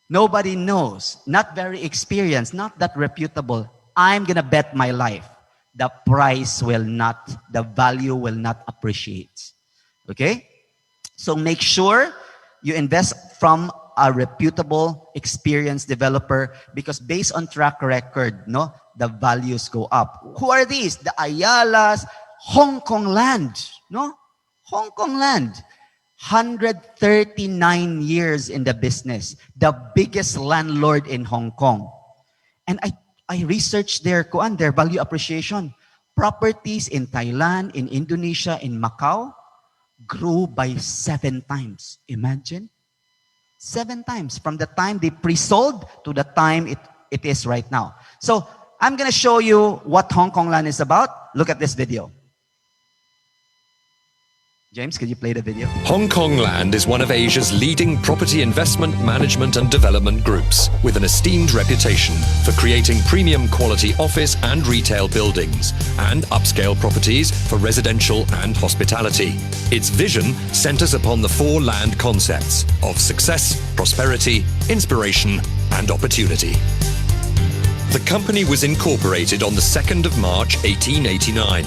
Nobody knows, not very experienced, not that reputable, I'm gonna bet my life the price will not, the value will not appreciate. Okay? So make sure you invest from a reputable, experienced developer because based on track record, no, the values go up. Who are these? The Ayalas, Hong Kong land, no? Hong Kong land. 139 years in the business. The biggest landlord in Hong Kong. And I researched their value appreciation. Properties in Thailand, in Indonesia, in Macau grew by 7 times. Imagine. 7 times from the time they pre-sold to the time it is right now. So I'm going to show you what Hong Kong land is about. Look at this video. James, could you play the video? Hong Kong Land is one of Asia's leading property investment, management and development groups with an esteemed reputation for creating premium quality office and retail buildings and upscale properties for residential and hospitality. Its vision centers upon the 4 land concepts of success, prosperity, inspiration and opportunity. The company was incorporated on the 2nd of March 1889.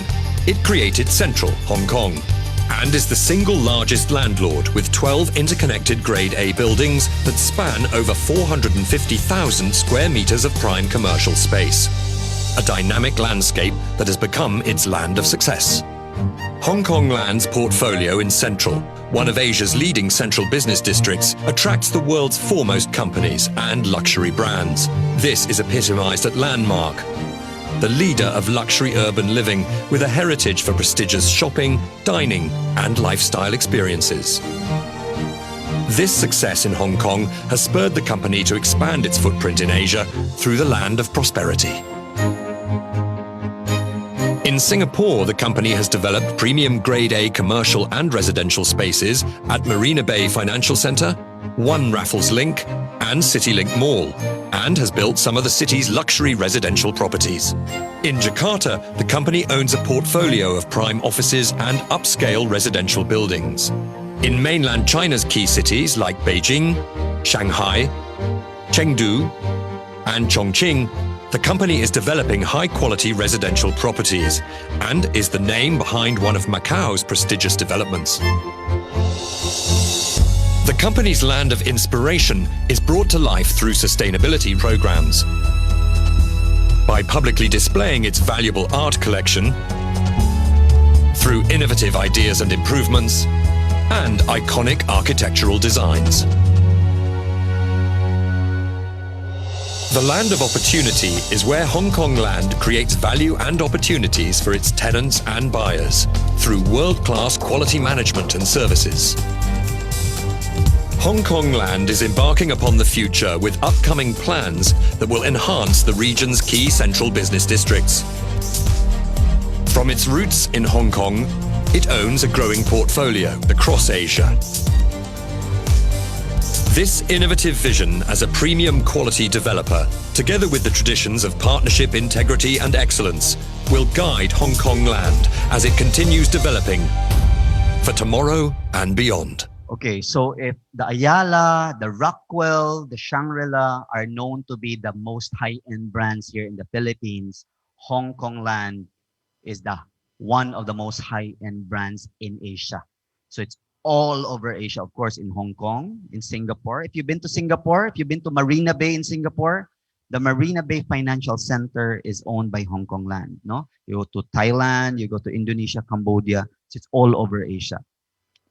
It created Central Hong Kong and is the single largest landlord with 12 interconnected Grade A buildings that span over 450,000 square meters of prime commercial space. A dynamic landscape that has become its land of success. Hong Kong Land's portfolio in Central, one of Asia's leading central business districts, attracts the world's foremost companies and luxury brands. This is epitomized at Landmark, the leader of luxury urban living with a heritage for prestigious shopping, dining, and lifestyle experiences. This success in Hong Kong has spurred the company to expand its footprint in Asia through the land of prosperity. In Singapore, the company has developed premium Grade A commercial and residential spaces at Marina Bay Financial Centre, One Raffles Link, and CityLink Mall, and has built some of the city's luxury residential properties. In Jakarta, the company owns a portfolio of prime offices and upscale residential buildings. In mainland China's key cities like Beijing, Shanghai, Chengdu, and Chongqing, the company is developing high-quality residential properties and is the name behind one of Macau's prestigious developments. The company's land of inspiration is brought to life through sustainability programs. By publicly displaying its valuable art collection, through innovative ideas and improvements, and iconic architectural designs. The land of opportunity is where Hong Kong Land creates value and opportunities for its tenants and buyers through world-class quality management and services. Hong Kong Land is embarking upon the future with upcoming plans that will enhance the region's key central business districts. From its roots in Hong Kong, It owns a growing portfolio across Asia. This innovative vision as a premium quality developer, together with the traditions of partnership, integrity and excellence, will guide Hong Kong Land as it continues developing for tomorrow and beyond. Okay, so if the Ayala, the Rockwell, the Shangri-La are known to be the most high-end brands here in the Philippines, Hong Kong Land is the one of the most high-end brands in Asia. So it's all over Asia, of course, in Hong Kong, in Singapore. If you've been to Singapore, if you've been to Marina Bay in Singapore, the Marina Bay Financial Center is owned by Hong Kong Land. No, you go to Thailand, you go to Indonesia, Cambodia. So it's all over Asia.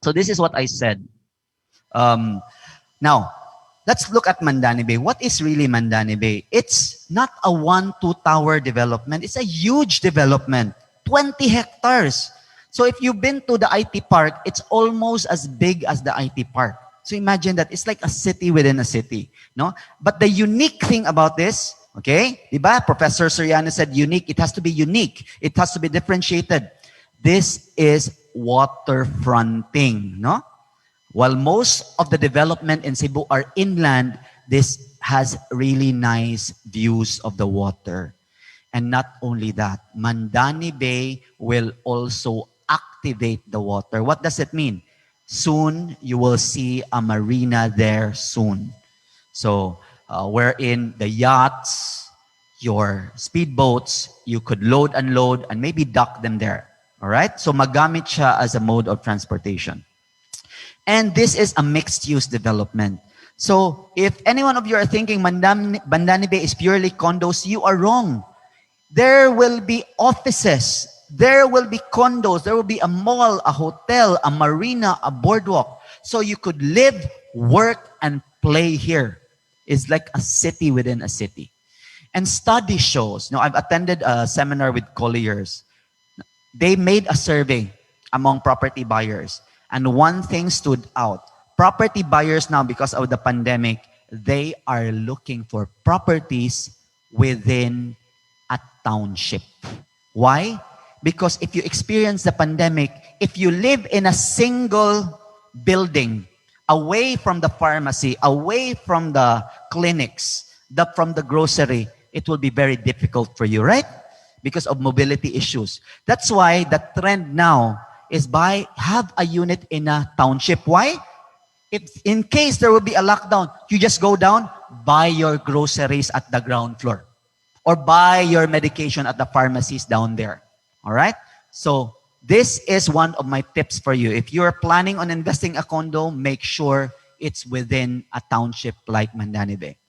So this is what I said. Now, let's look at Mandani Bay. What is really Mandani Bay? It's not a 1-2 tower development. It's a huge development, 20 hectares. So if you've been to the IT park, it's almost as big as the IT park. So imagine that it's like a city within a city, no? But the unique thing about this, okay, diba? Professor Soriano said unique. It has to be unique. It has to be differentiated. This is waterfronting, no? While most of the development in Cebu are inland, this has really nice views of the water. And not only that, Mandani Bay will also activate the water. What does it mean? Soon, you will see a marina there soon. So, wherein the yachts, your speedboats, you could load, unload, and maybe dock them there. All right? So, magamit siya as a mode of transportation. And this is a mixed-use development. So, if any one of you are thinking Mandani Bay is purely condos, you are wrong. There will be offices. There will be condos. There will be a mall, a hotel, a marina, a boardwalk. So you could live, work, and play here. It's like a city within a city. And study shows, I've attended a seminar with Colliers. They made a survey among property buyers. And one thing stood out. Property buyers now, because of the pandemic, they are looking for properties within a township. Why? Because if you experience the pandemic, if you live in a single building, away from the pharmacy, away from the clinics, from the grocery, it will be very difficult for you, right? Because of mobility issues. That's why the trend now is have a unit in a township. Why? If in case there will be a lockdown, you just go down, buy your groceries at the ground floor. Or buy your medication at the pharmacies down there. All right? So, this is one of my tips for you. If you're planning on investing a condo, make sure it's within a township like Mandani Bay.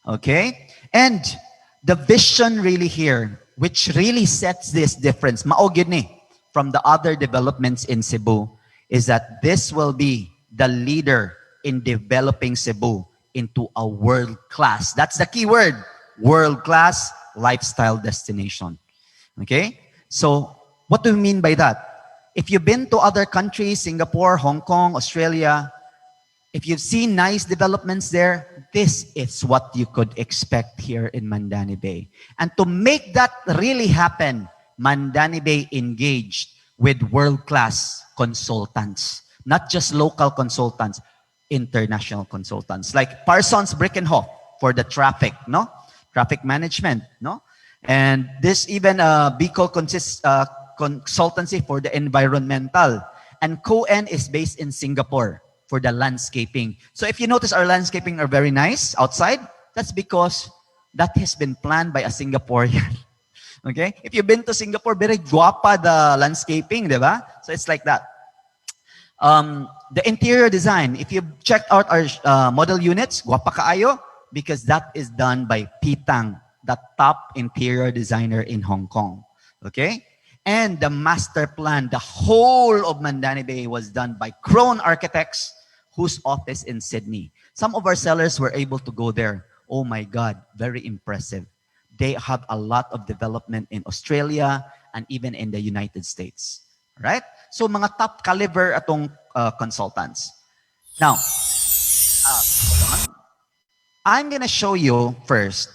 Okay? And the vision really here, which really sets this difference, maogid ni, from the other developments in Cebu, is that this will be the leader in developing Cebu into a world-class. That's the key word. World-class lifestyle destination. Okay? So, what do we mean by that? If you've been to other countries, Singapore, Hong Kong, Australia, if you've seen nice developments there, this is what you could expect here in Mandani Bay. And to make that really happen, Mandani Bay engaged with world-class consultants. Not just local consultants, international consultants. Like Parsons Brickenhoff for the traffic, no? Traffic management, no? And this even Bicol consultancy for the environmental. And Coen is based in Singapore for the landscaping. So if you notice our landscaping are very nice outside, that's because that has been planned by a Singaporean. Okay? If you've been to Singapore, very guapa the landscaping, diba? So it's like that. The interior design, if you check out our model units, guapa kaayo, because that is done by Pitang, the top interior designer in Hong Kong. Okay? And the master plan, the whole of Mandani Bay was done by Crone Architects, whose office in Sydney. Some of our sellers were able to go there. Oh my God, very impressive. They have a lot of development in Australia and even in the United States. Right? So mga top caliber atong consultants. Now, hold on. I'm going to show you first,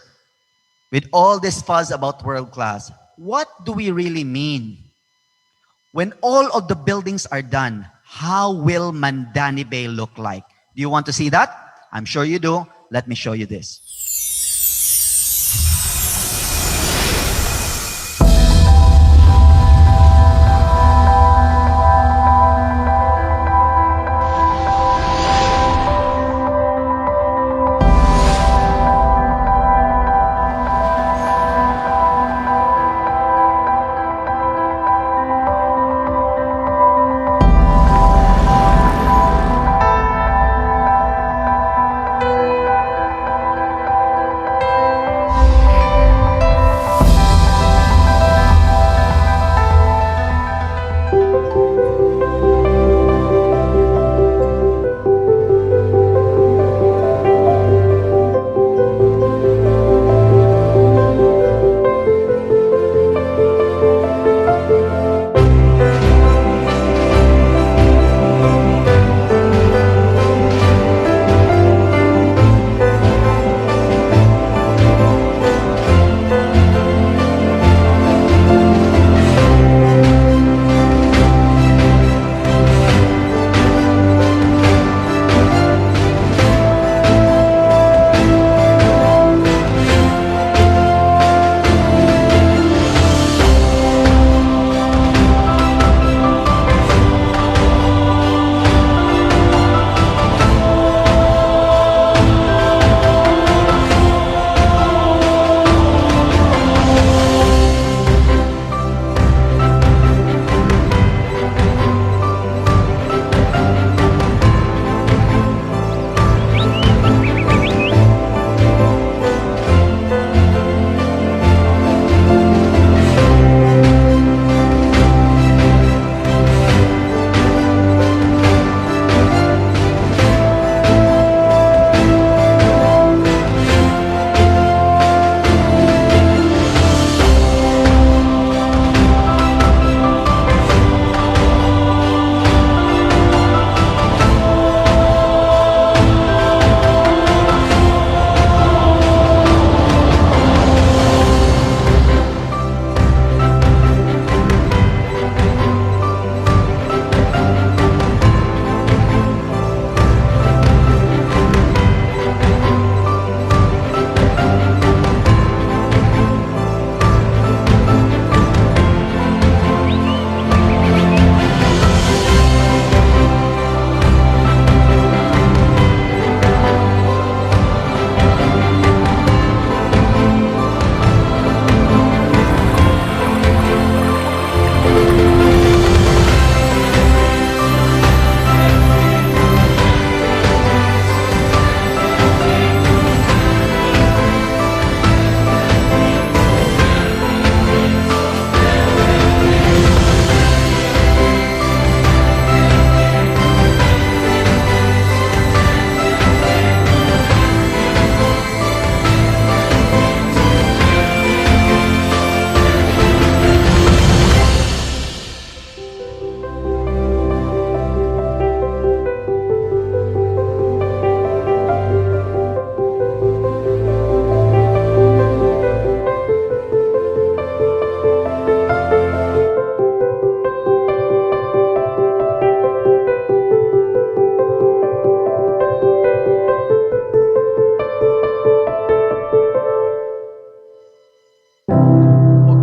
with all this fuzz about world class, what do we really mean When all of the buildings are done, how will Mandani Bay look like? Do you want to see that? I'm sure you do. Let me show you this.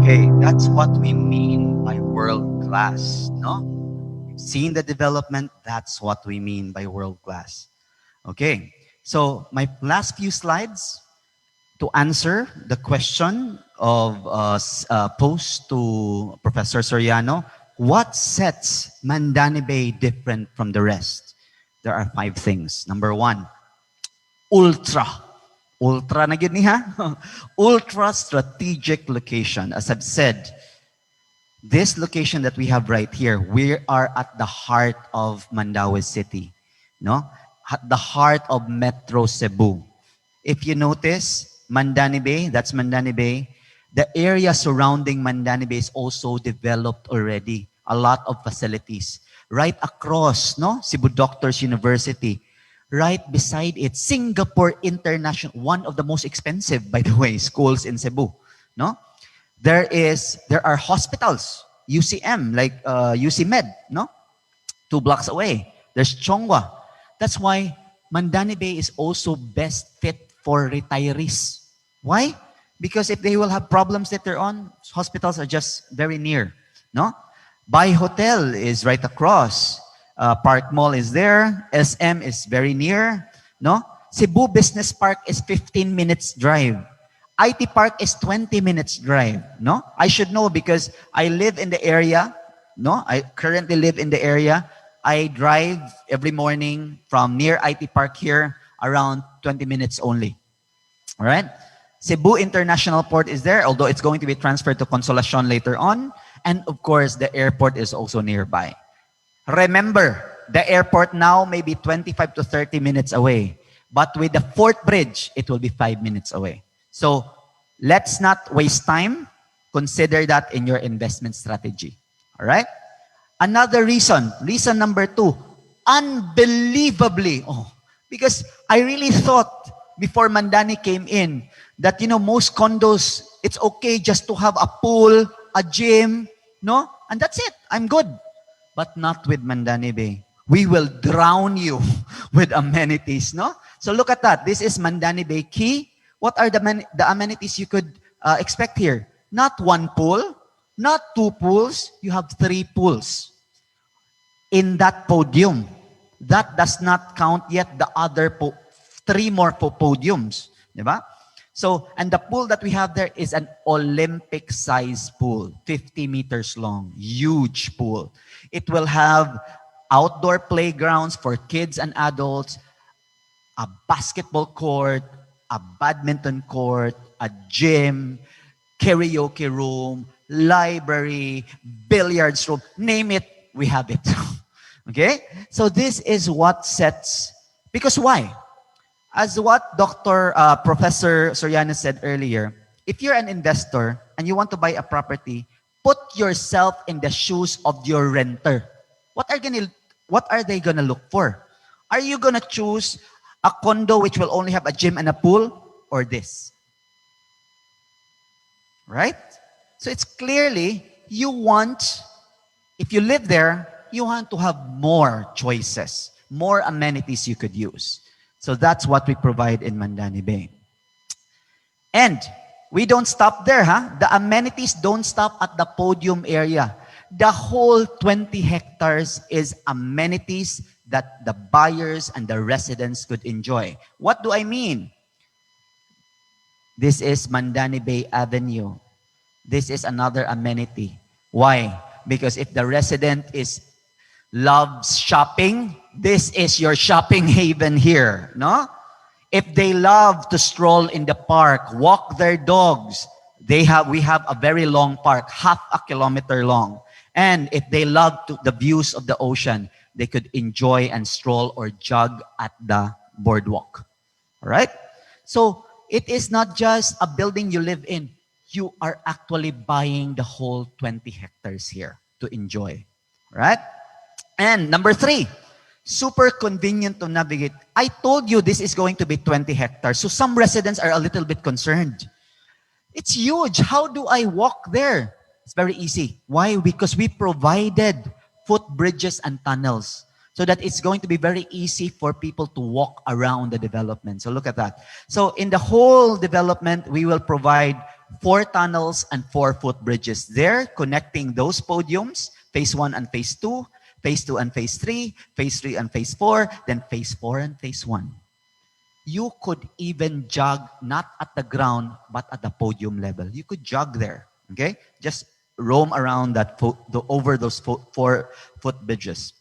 Okay, that's what we mean by world class, no? Seeing the development, that's what we mean by world class. Okay, so my last few slides to answer the question of posed to Professor Soriano, what sets Mandani Bay different from the rest? There are 5 things. Number 1, ultra. Ultra na yun niya. Ultra strategic location. As I've said, this location that we have right here, we are at the heart of Mandaue City, no? At the heart of Metro Cebu. If you notice, Mandani Bay, that's Mandani Bay. The area surrounding Mandani Bay is also developed already. A lot of facilities. Right across, no? Cebu Doctors University. Right beside it, Singapore International, one of the most expensive, by the way, schools in Cebu, no? There are hospitals. UCM, like UC Med, no? 2 blocks away. There's Chongwa. That's why Mandani Bay is also best fit for retirees. Why? Because if they will have problems later on, hospitals are just very near, no? Bai Hotel is right across. Park Mall is there. SM is very near, no? Cebu Business Park is 15 minutes drive. IT Park is 20 minutes drive, no? I should know because I live in the area, no? I currently live in the area. I drive every morning from near IT Park here around 20 minutes only. All right? Cebu International Port is there, although it's going to be transferred to Consolacion later on. And of course, the airport is also nearby. Remember, the airport now may be 25 to 30 minutes away. But with the fourth bridge, it will be 5 minutes away. So let's not waste time. Consider that in your investment strategy. All right? Another reason number 2, unbelievably, because I really thought before Mandani came in that, most condos, it's okay just to have a pool, a gym, no? And that's it. I'm good. But not with Mandani Bay. We will drown you with amenities, no? So look at that. This is Mandani Bay Key. What are the amenities you could expect here? Not 1 pool, not 2 pools. You have 3 pools in that podium. That does not count yet the other 3 more podiums. Diba? So, and the pool that we have there is an Olympic size pool, 50 meters long, huge pool. It will have outdoor playgrounds for kids and adults, a basketball court, a badminton court, a gym, karaoke room, library, billiards room, name it, we have it. Okay? So this is what sets, because why? As what Professor Soriano said earlier, if you're an investor and you want to buy a property, put yourself in the shoes of your renter. What are they gonna look for? Are you gonna choose a condo which will only have a gym and a pool, or this? Right? So it's clearly you want, if you live there, you want to have more choices, more amenities you could use. So that's what we provide in Mandani Bay. And we don't stop there, huh? The amenities don't stop at the podium area. The whole 20 hectares is amenities that the buyers and the residents could enjoy. What do I mean? This is Mandani Bay Avenue. This is another amenity. Why? Because if the resident loves shopping, this is your shopping haven here, no? If they love to stroll in the park, walk their dogs, we have a very long park, half a kilometer long. And if they love the views of the ocean, they could enjoy and stroll or jog at the boardwalk. All right? So it is not just a building you live in. You are actually buying the whole 20 hectares here to enjoy. All right? And number 3, super convenient to navigate. I told you this is going to be 20 hectares. So some residents are a little bit concerned. It's huge. How do I walk there? It's very easy. Why? Because we provided footbridges and tunnels so that it's going to be very easy for people to walk around the development. So look at that. So in the whole development, we will provide 4 tunnels and 4 footbridges there, connecting those podiums, phase 1 and phase 2, phase 2 and phase 3, phase 3 and phase 4, then phase 4 and phase 1. You could even jog not at the ground, but at the podium level. You could jog there, okay? Just roam around over those 4 footbridges.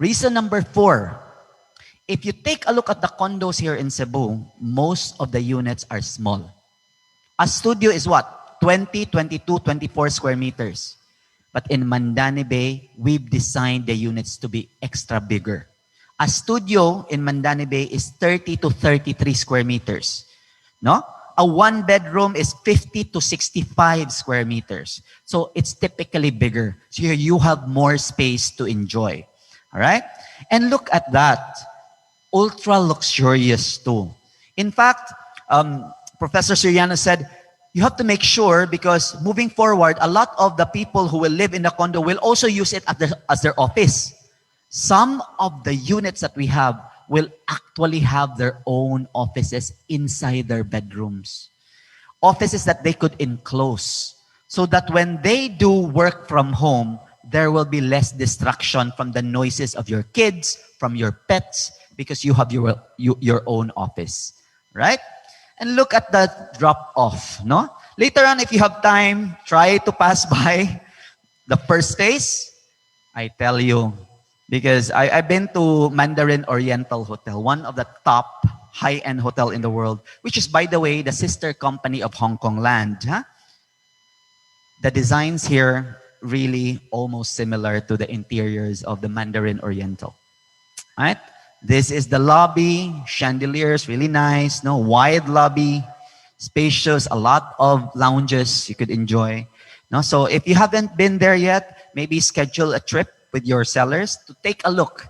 Reason number 4, if you take a look at the condos here in Cebu, most of the units are small. A studio is what? 20, 22, 24 square meters. But in Mandani Bay, we've designed the units to be extra bigger. A studio in Mandani Bay is 30 to 33 square meters. No? A 1-bedroom is 50 to 65 square meters. So it's typically bigger. So you have more space to enjoy. All right? And look at that. Ultra luxurious too. In fact, Professor Soriano said, you have to make sure, because moving forward, a lot of the people who will live in the condo will also use it as their office. Some of the units that we have will actually have their own offices inside their bedrooms. Offices that they could enclose, so that when they do work from home, there will be less distraction from the noises of your kids, from your pets, because you have your own office, right? And look at the drop off, no? Later on, if you have time, try to pass by the first phase. I tell you, because I've been to Mandarin Oriental Hotel, one of the top high-end hotel in the world, which is, by the way, the sister company of Hong Kong Land. Huh? The designs here really almost similar to the interiors of the Mandarin Oriental. Right? This is the lobby, chandeliers, really nice, no, wide lobby, spacious, a lot of lounges you could enjoy. No, so if you haven't been there yet, maybe schedule a trip with your sellers to take a look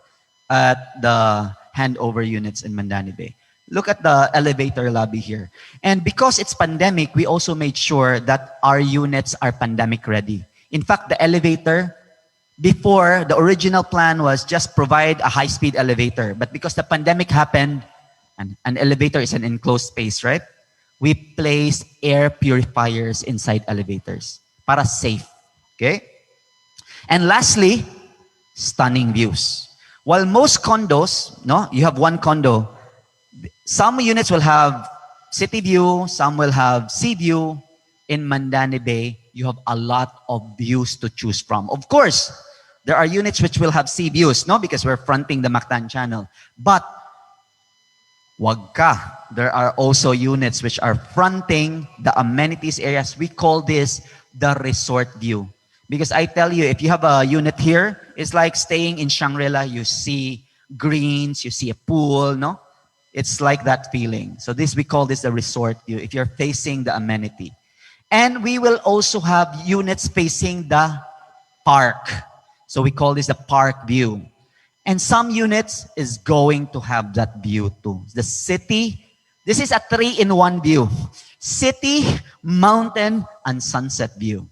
at the handover units in Mandani Bay. Look at the elevator lobby here. And because it's pandemic, we also made sure that our units are pandemic ready. In fact, the elevator, before, the original plan was just provide a high-speed elevator. But because the pandemic happened, and an elevator is an enclosed space, right? We placed air purifiers inside elevators para safe. Okay? And lastly, stunning views. While most condos, no, you have one condo, some units will have city view, some will have sea view. In Mandani Bay, you have a lot of views to choose from. Of course, there are units which will have sea views, no, because we're fronting the Mactan Channel. But wag ka, there are also units which are fronting the amenities areas. We call this the resort view. Because I tell you, if you have a unit here, it's like staying in Shangri-La. You see greens, you see a pool, no? It's like that feeling. So this, we call this the resort view, if you're facing the amenity. And we will also have units facing the park. So we call this the park view. And some units is going to have that view too. The city, this is a 3-in-1 view. City, mountain, and sunset view.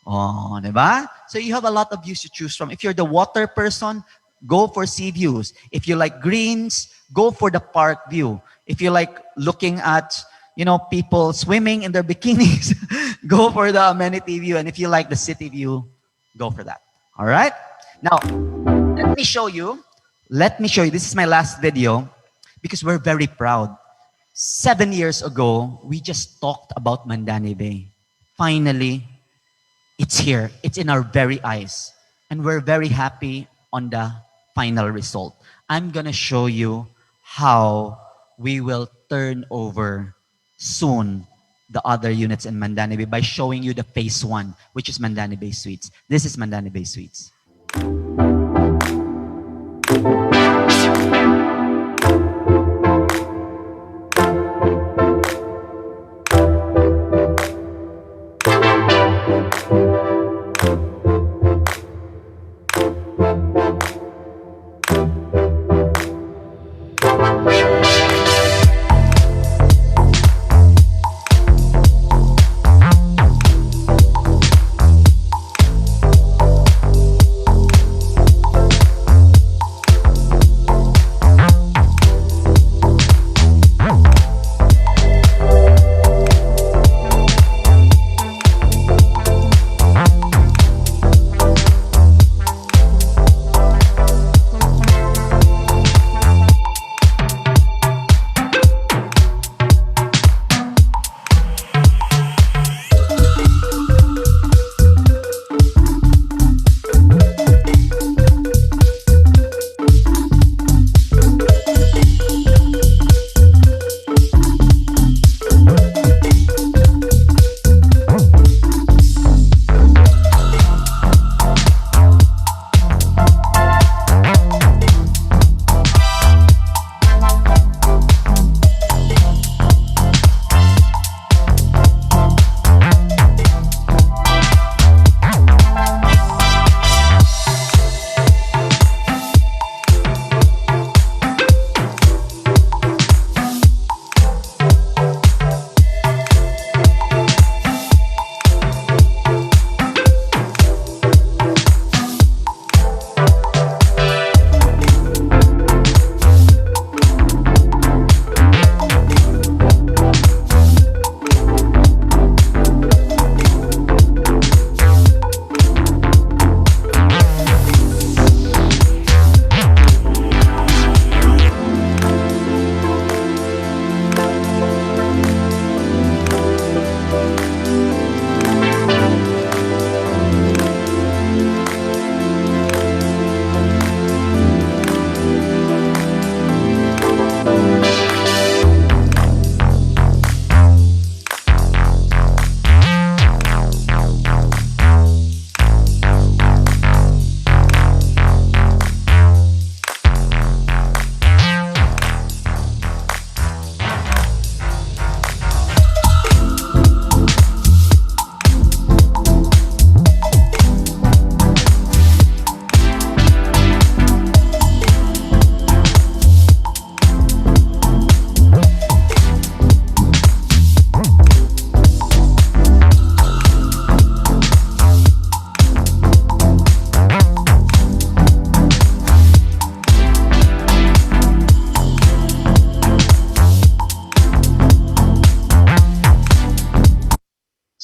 Oh, diba? So you have a lot of views to choose from. If you're the water person, go for sea views. If you like greens, go for the park view. If you like looking at, people swimming in their bikinis, go for the amenity view. And if you like the city view, go for that. All right? Now, let me show you. This is my last video because we're very proud. 7 years ago, we just talked about Mandani Bay. Finally, it's here. It's in our very eyes. And we're very happy on the final result. I'm going to show you how we will turn over soon the other units in Mandani Bay by showing you the phase 1, which is Mandani Bay Suites. This is Mandani Bay Suites.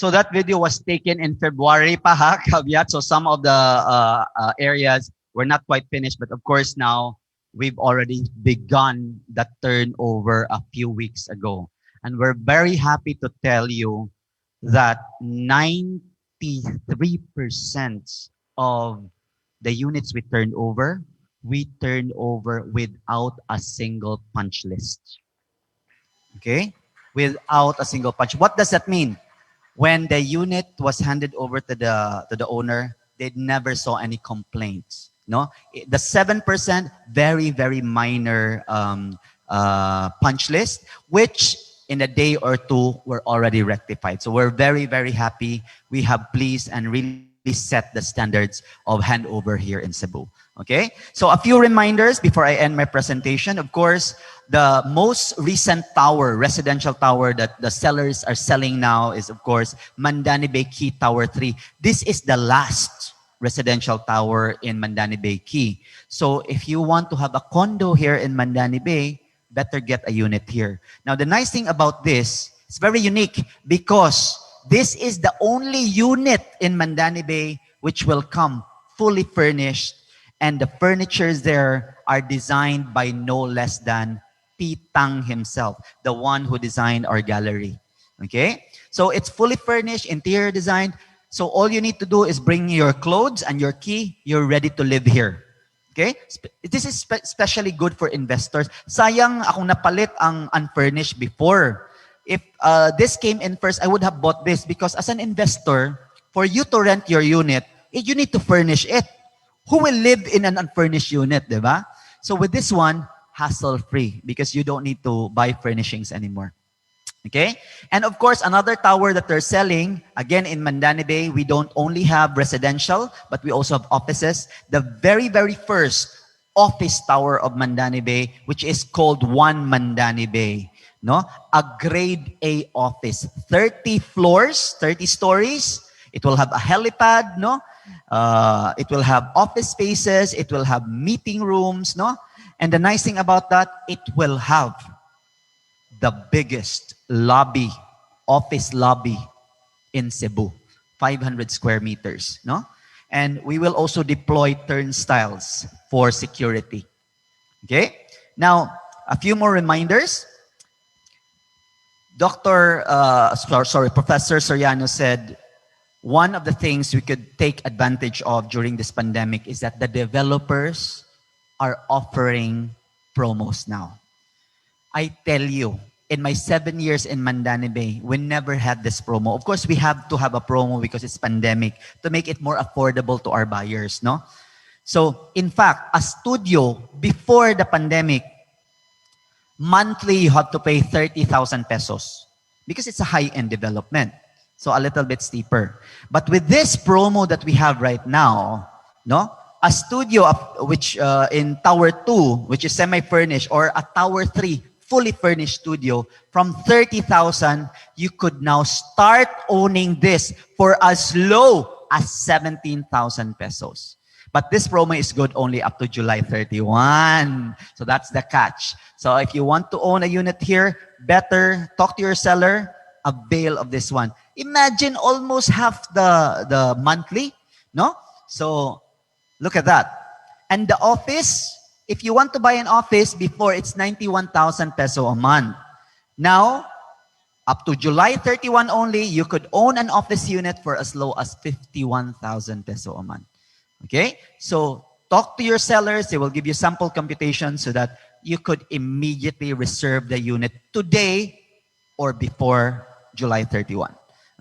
So that video was taken in February pa ha, caveat. So some of the areas were not quite finished, but of course now we've already begun the turnover a few weeks ago. And we're very happy to tell you that 93% of the units we turned over without a single punch list. Okay? Without a single punch. What does that mean? When the unit was handed over to the owner, they never saw any complaints. No, the 7% very very minor punch list, which in a day or two were already rectified. So we're very very happy. We have pleased and really set the standards of handover here in Cebu. Okay, so a few reminders before I end my presentation. Of course, the most recent tower, residential tower that the sellers are selling now is, of course, Mandani Bay Key Tower 3. This is the last residential tower in Mandani Bay Key. So if you want to have a condo here in Mandani Bay, better get a unit here. Now, the nice thing about this, it's very unique because this is the only unit in Mandani Bay which will come fully furnished, and the furnitures there are designed by no less than Tang himself, the one who designed our gallery. Okay? So it's fully furnished, interior designed. So all you need to do is bring your clothes and your key. You're ready to live here. Okay? This is especially good for investors. Sayang akong napalit ang unfurnished before. If this came in first, I would have bought this because as an investor, for you to rent your unit, you need to furnish it. Who will live in an unfurnished unit, diba? So with this one, hassle-free because you don't need to buy furnishings anymore. Okay? And of course, another tower that they're selling, again in Mandani Bay, we don't only have residential, but we also have offices. The very, very first office tower of Mandani Bay, which is called One Mandani Bay. No? A grade A office. 30 floors, 30 stories. It will have a helipad, no? It will have office spaces. It will have meeting rooms, no? And the nice thing about that, it will have the biggest lobby, office lobby in Cebu, 500 square meters, no? And we will also deploy turnstiles for security. Okay? Now, a few more reminders. Professor Soriano said, one of the things we could take advantage of during this pandemic is that the developers are offering promos now. I tell you, in my 7 years in Mandani Bay, we never had this promo. Of course, we have to have a promo because it's pandemic to make it more affordable to our buyers, no? So, in fact, a studio before the pandemic, monthly you have to pay 30,000 pesos because it's a high-end development. So a little bit steeper. But with this promo that we have right now, no, a studio which in Tower 2, which is semi-furnished, or a Tower 3, fully furnished studio, from 30,000, you could now start owning this for as low as 17,000 pesos. But this promo is good only up to July 31. So that's the catch. So if you want to own a unit here, better talk to your seller, avail of this one. Imagine almost half the monthly, no? So look at that. And the office, if you want to buy an office before, it's 91,000 peso a month. Now, up to July 31 only, you could own an office unit for as low as 51,000 peso a month. Okay? So talk to your sellers. They will give you sample computation so that you could immediately reserve the unit today or before July 31.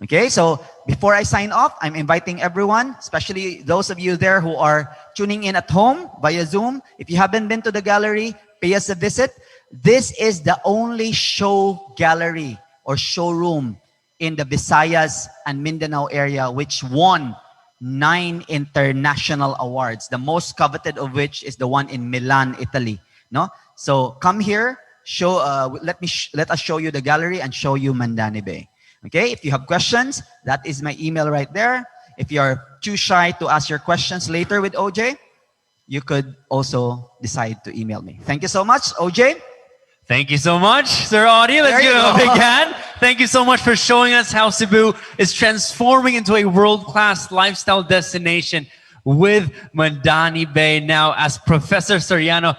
Okay, so before I sign off, I'm inviting everyone, especially those of you there who are tuning in at home via Zoom. If you haven't been to the gallery, pay us a visit. This is the only show gallery or showroom in the Visayas and Mindanao area which won 9 international awards, the most coveted of which is the one in Milan, Italy. No, so come here. Let us show you the gallery and show you Mandani Bay. Okay, if you have questions, that is my email right there. If you are too shy to ask your questions later with OJ, you could also decide to email me. Thank you so much, OJ. Thank you so much, Sir Audie. Let's give him a big hand. Thank you so much for showing us how Cebu is transforming into a world-class lifestyle destination with Mandani Bay. Now, as Professor Soriano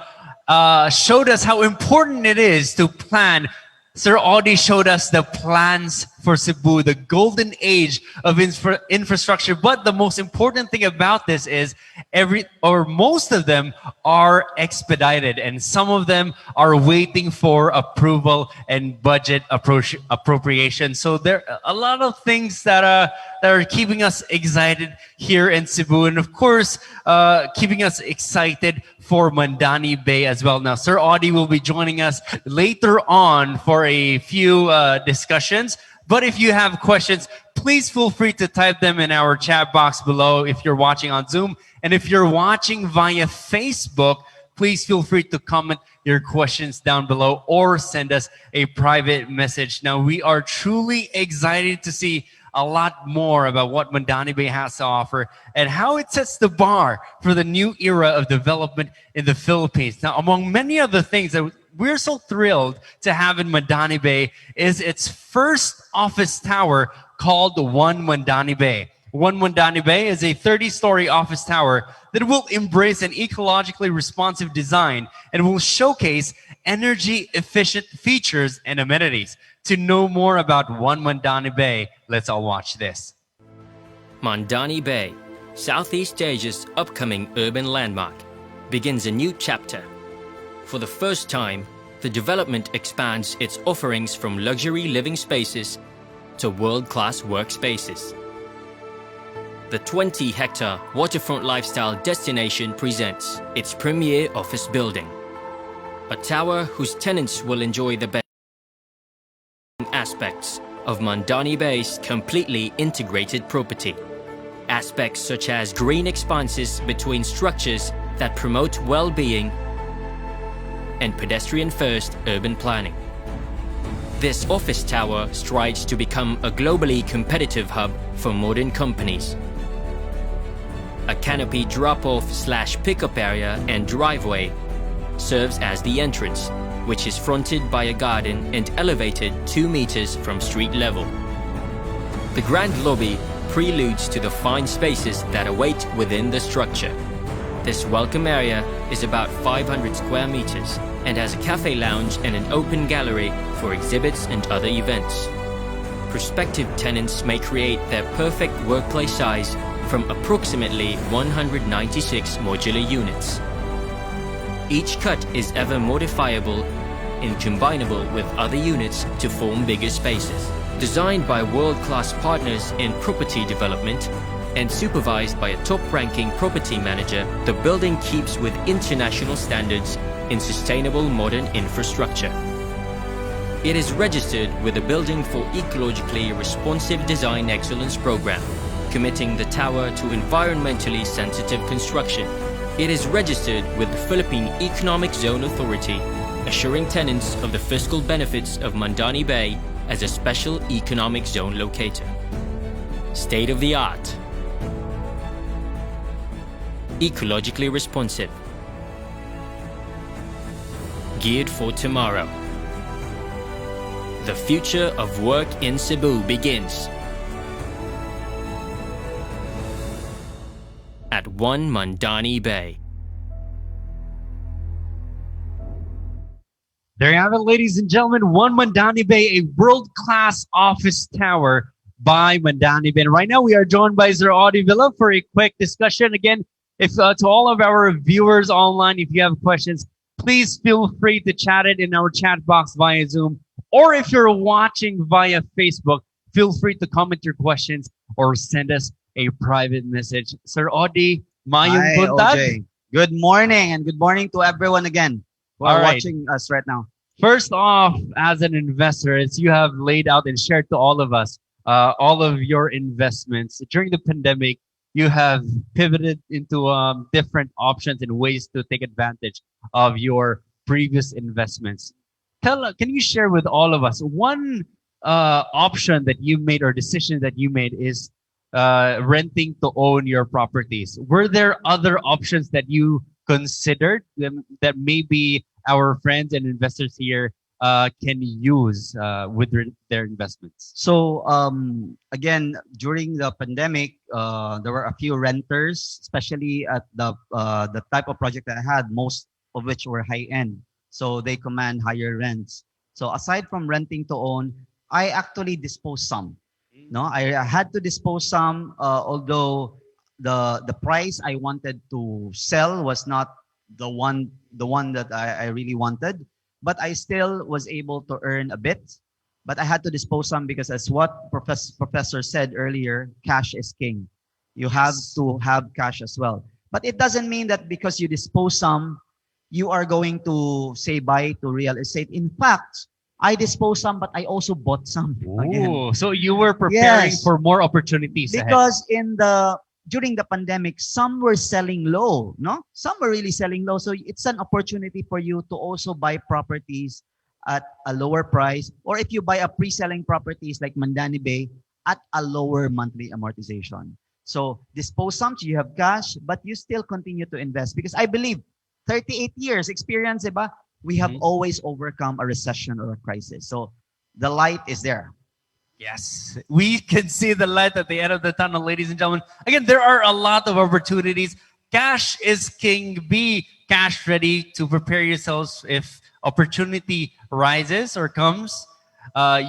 showed us how important it is to plan, Sir Audie showed us the plans for Cebu, the golden age of infrastructure. But the most important thing about this is most of them are expedited, and some of them are waiting for approval and budget appropriation. So there are a lot of things that are keeping us excited here in Cebu, and of course, keeping us excited for Mandani Bay as well. Now, Sir Audie will be joining us later on for a few discussions. But if you have questions, please feel free to type them in our chat box below if you're watching on Zoom. And if you're watching via Facebook, please feel free to comment your questions down below or send us a private message. Now, we are truly excited to see a lot more about what Mandani Bay has to offer and how it sets the bar for the new era of development in the Philippines. Now, among many other things that we're so thrilled to have in Mandani Bay is its first office tower called One Mandani Bay. One Mandani Bay is a 30-story office tower that will embrace an ecologically responsive design and will showcase energy-efficient features and amenities. To know more about One Mandani Bay, let's all watch this. Mandani Bay, Southeast Asia's upcoming urban landmark, begins a new chapter. For the first time, the development expands its offerings from luxury living spaces to world-class workspaces. The 20-hectare waterfront lifestyle destination presents its premier office building, a tower whose tenants will enjoy the best aspects of Mandani Bay's completely integrated property. Aspects such as green expanses between structures that promote well-being and pedestrian-first urban planning. This office tower strives to become a globally competitive hub for modern companies. A canopy drop-off/pickup area and driveway serves as the entrance, which is fronted by a garden and elevated 2 meters from street level. The grand lobby preludes to the fine spaces that await within the structure. This welcome area is about 500 square meters and has a cafe lounge and an open gallery for exhibits and other events. Prospective tenants may create their perfect workplace size from approximately 196 modular units. Each cut is ever modifiable and combinable with other units to form bigger spaces. Designed by world-class partners in property development and supervised by a top-ranking property manager, the building keeps with international standards in sustainable modern infrastructure. It is registered with the Building for Ecologically Responsive Design Excellence program, committing the tower to environmentally sensitive construction. It is registered with the Philippine Economic Zone Authority, assuring tenants of the fiscal benefits of Mandani Bay as a special economic zone locator. State-of-the-art, ecologically responsive, geared for tomorrow. The future of work in Cebu begins at One Mandani Bay. There you have it, ladies and gentlemen. One Mandani Bay, a world-class office tower by Mandani Bay. And right now, we are joined by Sir Audie Villa for a quick discussion. Again, if to all of our viewers online, if you have questions, please feel free to chat it in our chat box via Zoom. Or if you're watching via Facebook, feel free to comment your questions or send us a private message. Sir Audie, mayong buntag. OJ. Good morning, and good morning to everyone again who are watching us right now. First off, as an investor, as you have laid out and shared to all of us, all of your investments during the pandemic, you have pivoted into different options and ways to take advantage of your previous investments. Can you share with all of us one option that you made or decision that you made is renting to own your properties? Were there other options that you considered that maybe our friends and investors here can use with their investments? So again, during the pandemic, there were a few renters, especially at the type of project that I had, most of which were high end. So they command higher rents. So aside from renting to own, I actually disposed some. No, I had to dispose some, although the price I wanted to sell was not the one that I really wanted, but I still was able to earn a bit. But I had to dispose some because, as what professor said earlier, cash is king. You have Yes. to have cash as well. But it doesn't mean that because you dispose some, you are going to say bye to real estate. In fact, I disposed some, but I also bought some again. Ooh, so you were preparing Yes, for more opportunities ahead. because in the during the pandemic, some were selling low, no? Some were really selling low. So it's an opportunity for you to also buy properties at a lower price, or if you buy a pre-selling properties like Mandani Bay at a lower monthly amortization. So dispose some, so you have cash, but you still continue to invest because I believe 38 years experience, diba? We have Mhm. always overcome a recession or a crisis. So the light is there. Yes, we can see the light at the end of the tunnel, ladies and gentlemen. Again, there are a lot of opportunities. Cash is king. Be cash ready to prepare yourselves if opportunity rises or comes.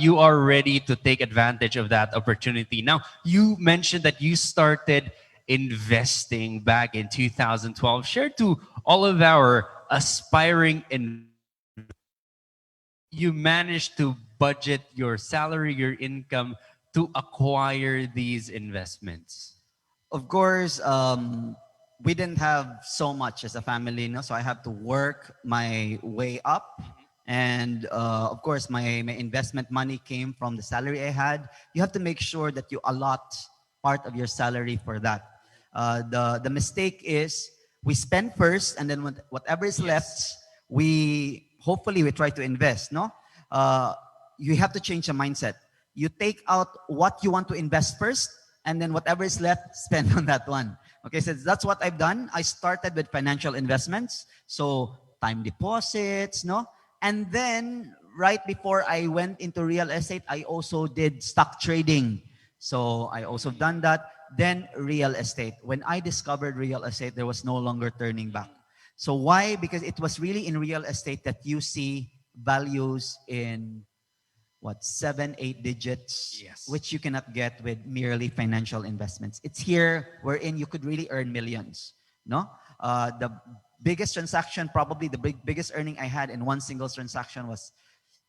You are ready to take advantage of that opportunity. Now, you mentioned that you started investing back in 2012. Share to all of our aspiring investors, you managed to budget your salary, your income to acquire these investments? Of course, we didn't have so much as a family, no? So I have to work my way up. And of course, my investment money came from the salary I had. You have to make sure that you allot part of your salary for that. The mistake is we spend first, and then whatever is left, we hopefully we try to invest, no? Uh, you have to change the mindset. You take out what you want to invest first, and then whatever is left, spend on that one. Okay, so that's what I've done. I started with financial investments, so time deposits, no? And then right before I went into real estate, I also did stock trading. So I also done that. Then real estate. When I discovered real estate, there was no longer turning back. So why? Because it was really in real estate that you see values in what, 7, 8 digits, Yes. which you cannot get with merely financial investments. It's here wherein you could really earn millions. No, the biggest transaction, probably the biggest earning I had in one single transaction was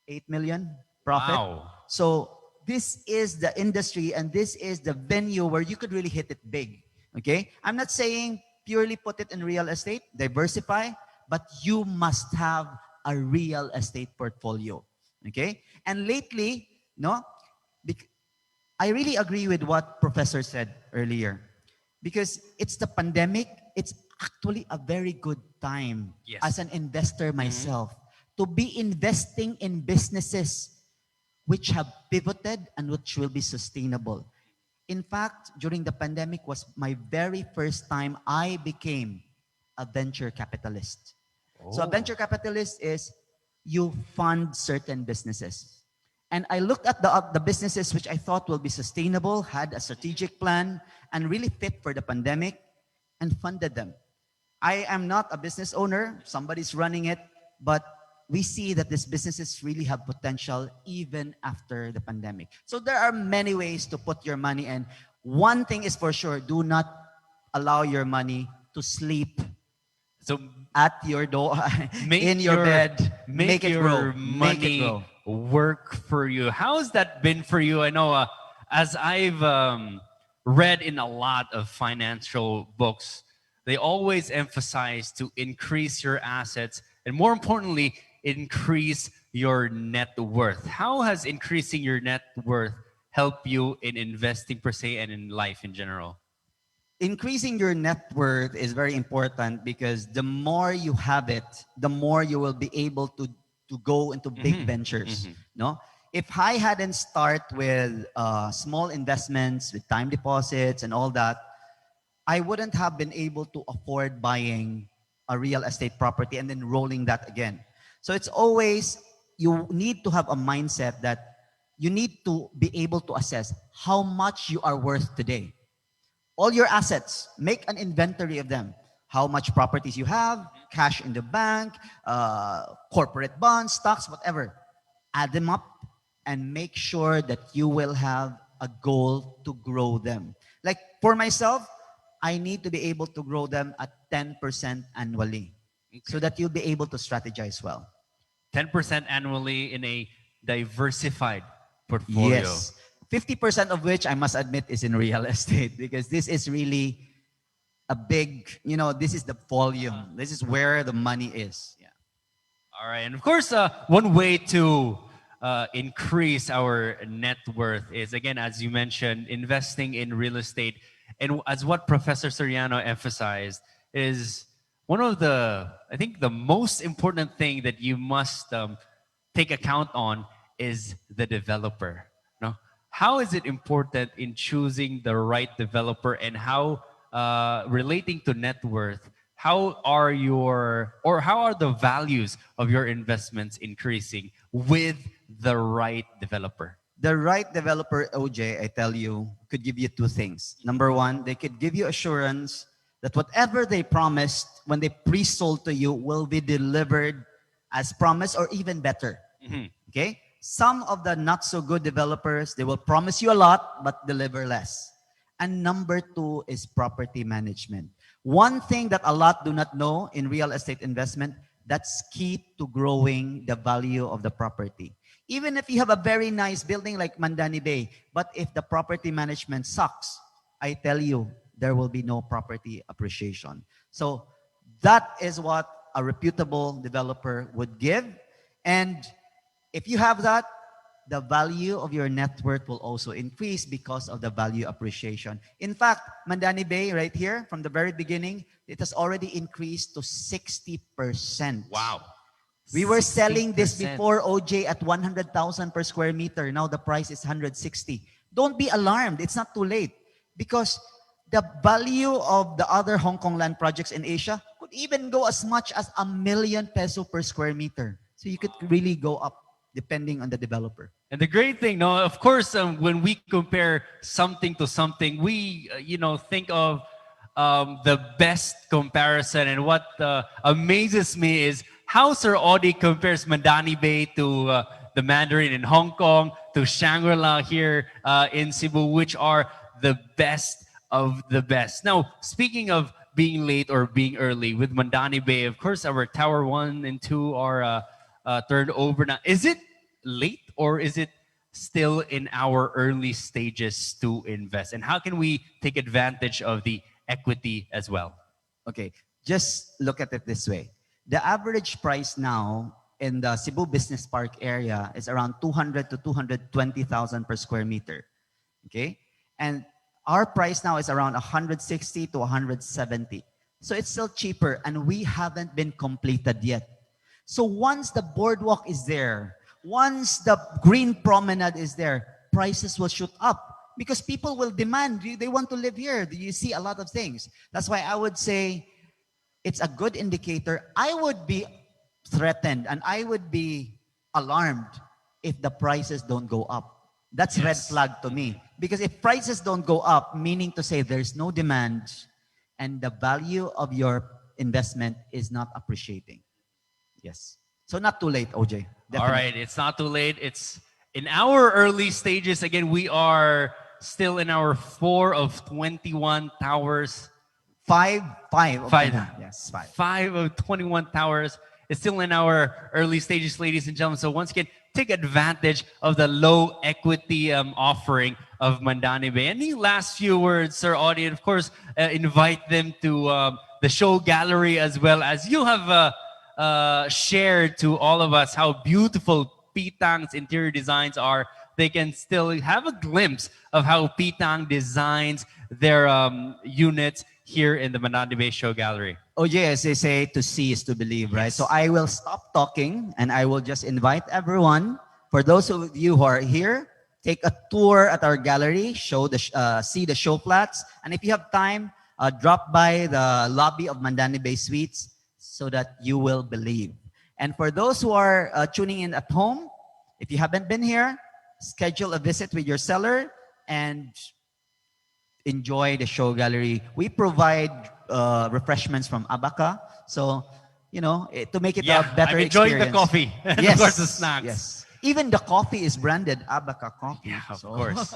8 million profit. Wow. So this is the industry and this is the venue where you could really hit it big. Okay, I'm not saying purely put it in real estate, diversify, but you must have a real estate portfolio. Okay, and lately, no, I really agree with what Professor said earlier because it's the pandemic. It's actually a very good time Yes. as an investor myself to be investing in businesses which have pivoted and which will be sustainable. In fact, during the pandemic was my very first time I became a venture capitalist. So a venture capitalist is you fund certain businesses. And I looked at the businesses which I thought will be sustainable, had a strategic plan, and really fit for the pandemic, and funded them. I am not a business owner, somebody's running it, but we see that these businesses really have potential even after the pandemic. So there are many ways to put your money in. One thing is for sure, do not allow your money to sleep So at your door, make in your bed. make Make it grow. your Make it money grow. work for you. How has that been for you? I know, as I've read in a lot of financial books, they always emphasize to increase your assets and, more importantly, increase your net worth. How has increasing your net worth helped you in investing per se and in life in general? Increasing your net worth is very important because the more you have it, the more you will be able to go into big ventures. No, if I hadn't start with small investments with time deposits and all that, I wouldn't have been able to afford buying a real estate property and then rolling that again. So it's always you need to have a mindset that you need to be able to assess how much you are worth today. All your assets, make an inventory of them. How much properties you have, cash in the bank, corporate bonds, stocks, whatever. Add them up and make sure that you will have a goal to grow them. Like for myself, I need to be able to grow them at 10% annually so that you'll be able to strategize well. 10% annually in a diversified portfolio. Yes. 50% of which I must admit is in real estate because this is really a big, this is the volume. This is where the money is. Yeah. All right. And of course, one way to increase our net worth is, again, as you mentioned, investing in real estate. And as what Professor Soriano emphasized, is one of I think the most important thing that you must take account on is the developer. No? How is it important in choosing the right developer, and how relating to net worth, how are the values of your investments increasing with the right developer? The right developer, OJ, I tell you, could give you two things. Number one, they could give you assurance that whatever they promised when they pre-sold to you will be delivered as promised or even better. Mm-hmm. Okay? Some of the not so good developers, they will promise you a lot but deliver less. And number two is property management. One thing that a lot do not know in real estate investment, that's key to growing the value of the property. Even if you have a very nice building like Mandani Bay, but if the property management sucks, I tell you, there will be no property appreciation. So that is what a reputable developer would give. And if you have that, the value of your net worth will also increase because of the value appreciation. In fact, Mandani Bay right here, from the very beginning, it has already increased to 60%. Wow. We were selling this 60%. before, OJ, at 100,000 per square meter. Now the price is 160. Don't be alarmed. It's not too late. Because the value of the other Hong Kong land projects in Asia could even go as much as ₱1 million per square meter. So you could really go up depending on the developer. And the great thing, no, of course, when we compare something to something, we, think of the best comparison. And what amazes me is how Sir Audie compares Mandani Bay to the Mandarin in Hong Kong, to Shangri-La here in Cebu, which are the best of the best. Now, speaking of being late or being early, with Mandani Bay, of course, our Tower 1 and 2 are turned over now. Is it late, or is it still in our early stages to invest? And how can we take advantage of the equity as well? Okay, just look at it this way. The average price now in the Cebu Business Park area is around 200 to 220,000 per square meter. Okay? And our price now is around 160 to 170. So it's still cheaper, and we haven't been completed yet. So once the boardwalk is there, once the green promenade is there, prices will shoot up because people will demand. They want to live here. You see a lot of things. That's why I would say it's a good indicator. I would be threatened and I would be alarmed if the prices don't go up. That's red flag to me. Because if prices don't go up, meaning to say there's no demand and the value of your investment is not appreciating. Yes. So not too late, OJ. Definitely. All right, it's not too late. It's in our early stages. Again, we are still in our 4 of 21 towers. Five. Yes, 5 of 21 towers. It's still in our early stages, ladies and gentlemen. So once again, take advantage of the low equity offering of Mandani Bay. Any last few words, Sir Audie? Of course, invite them to the show gallery, as well as you have shared to all of us how beautiful Pitang's interior designs are. They can still have a glimpse of how Pitang designs their units here in the Mandani Bay Show Gallery. OJ, as they say, to see is to believe, right? So I will stop talking and I will just invite everyone. For those of you who are here, take a tour at our gallery, see the show flats. And if you have time, drop by the lobby of Mandani Bay Suites so that you will believe. And for those who are tuning in at home, if you haven't been here, schedule a visit with your seller and enjoy the show gallery. We provide refreshments from Abaca. So, you know, to make it a better I'm enjoying experience. the coffee and Yes, of course the snacks. Yes. Even the coffee is branded Abaca coffee. Yeah, of course.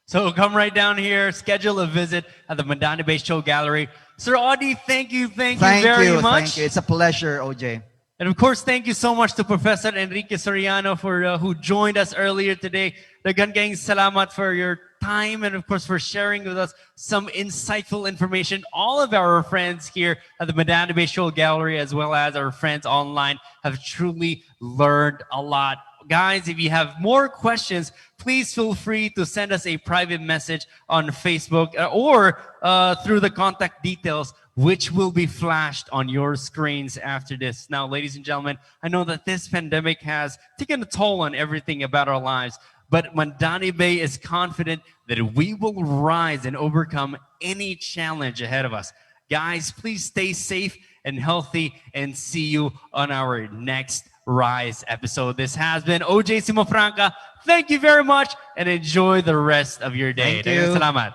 So come right down here, schedule a visit at the Mandani Bay Show Gallery. Sir Audie, thank you very much. Thank you. It's a pleasure, OJ. And of course, thank you so much to Professor Enrique Soriano for who joined us earlier today. Daghang salamat for your time and of course for sharing with us some insightful information. All of our friends here at the Mandani Bay Show Gallery as well as our friends online have truly learned a lot. Guys, if you have more questions, please feel free to send us a private message on Facebook or through the contact details which will be flashed on your screens after this. Now, ladies and gentlemen, I know that this pandemic has taken a toll on everything about our lives, but Mandani Bay is confident that we will rise and overcome any challenge ahead of us. Guys, please stay safe and healthy and see you on our next Rise episode. This has been OJ Simofranca. Thank you very much and enjoy the rest of your day. Thank you. Salamat.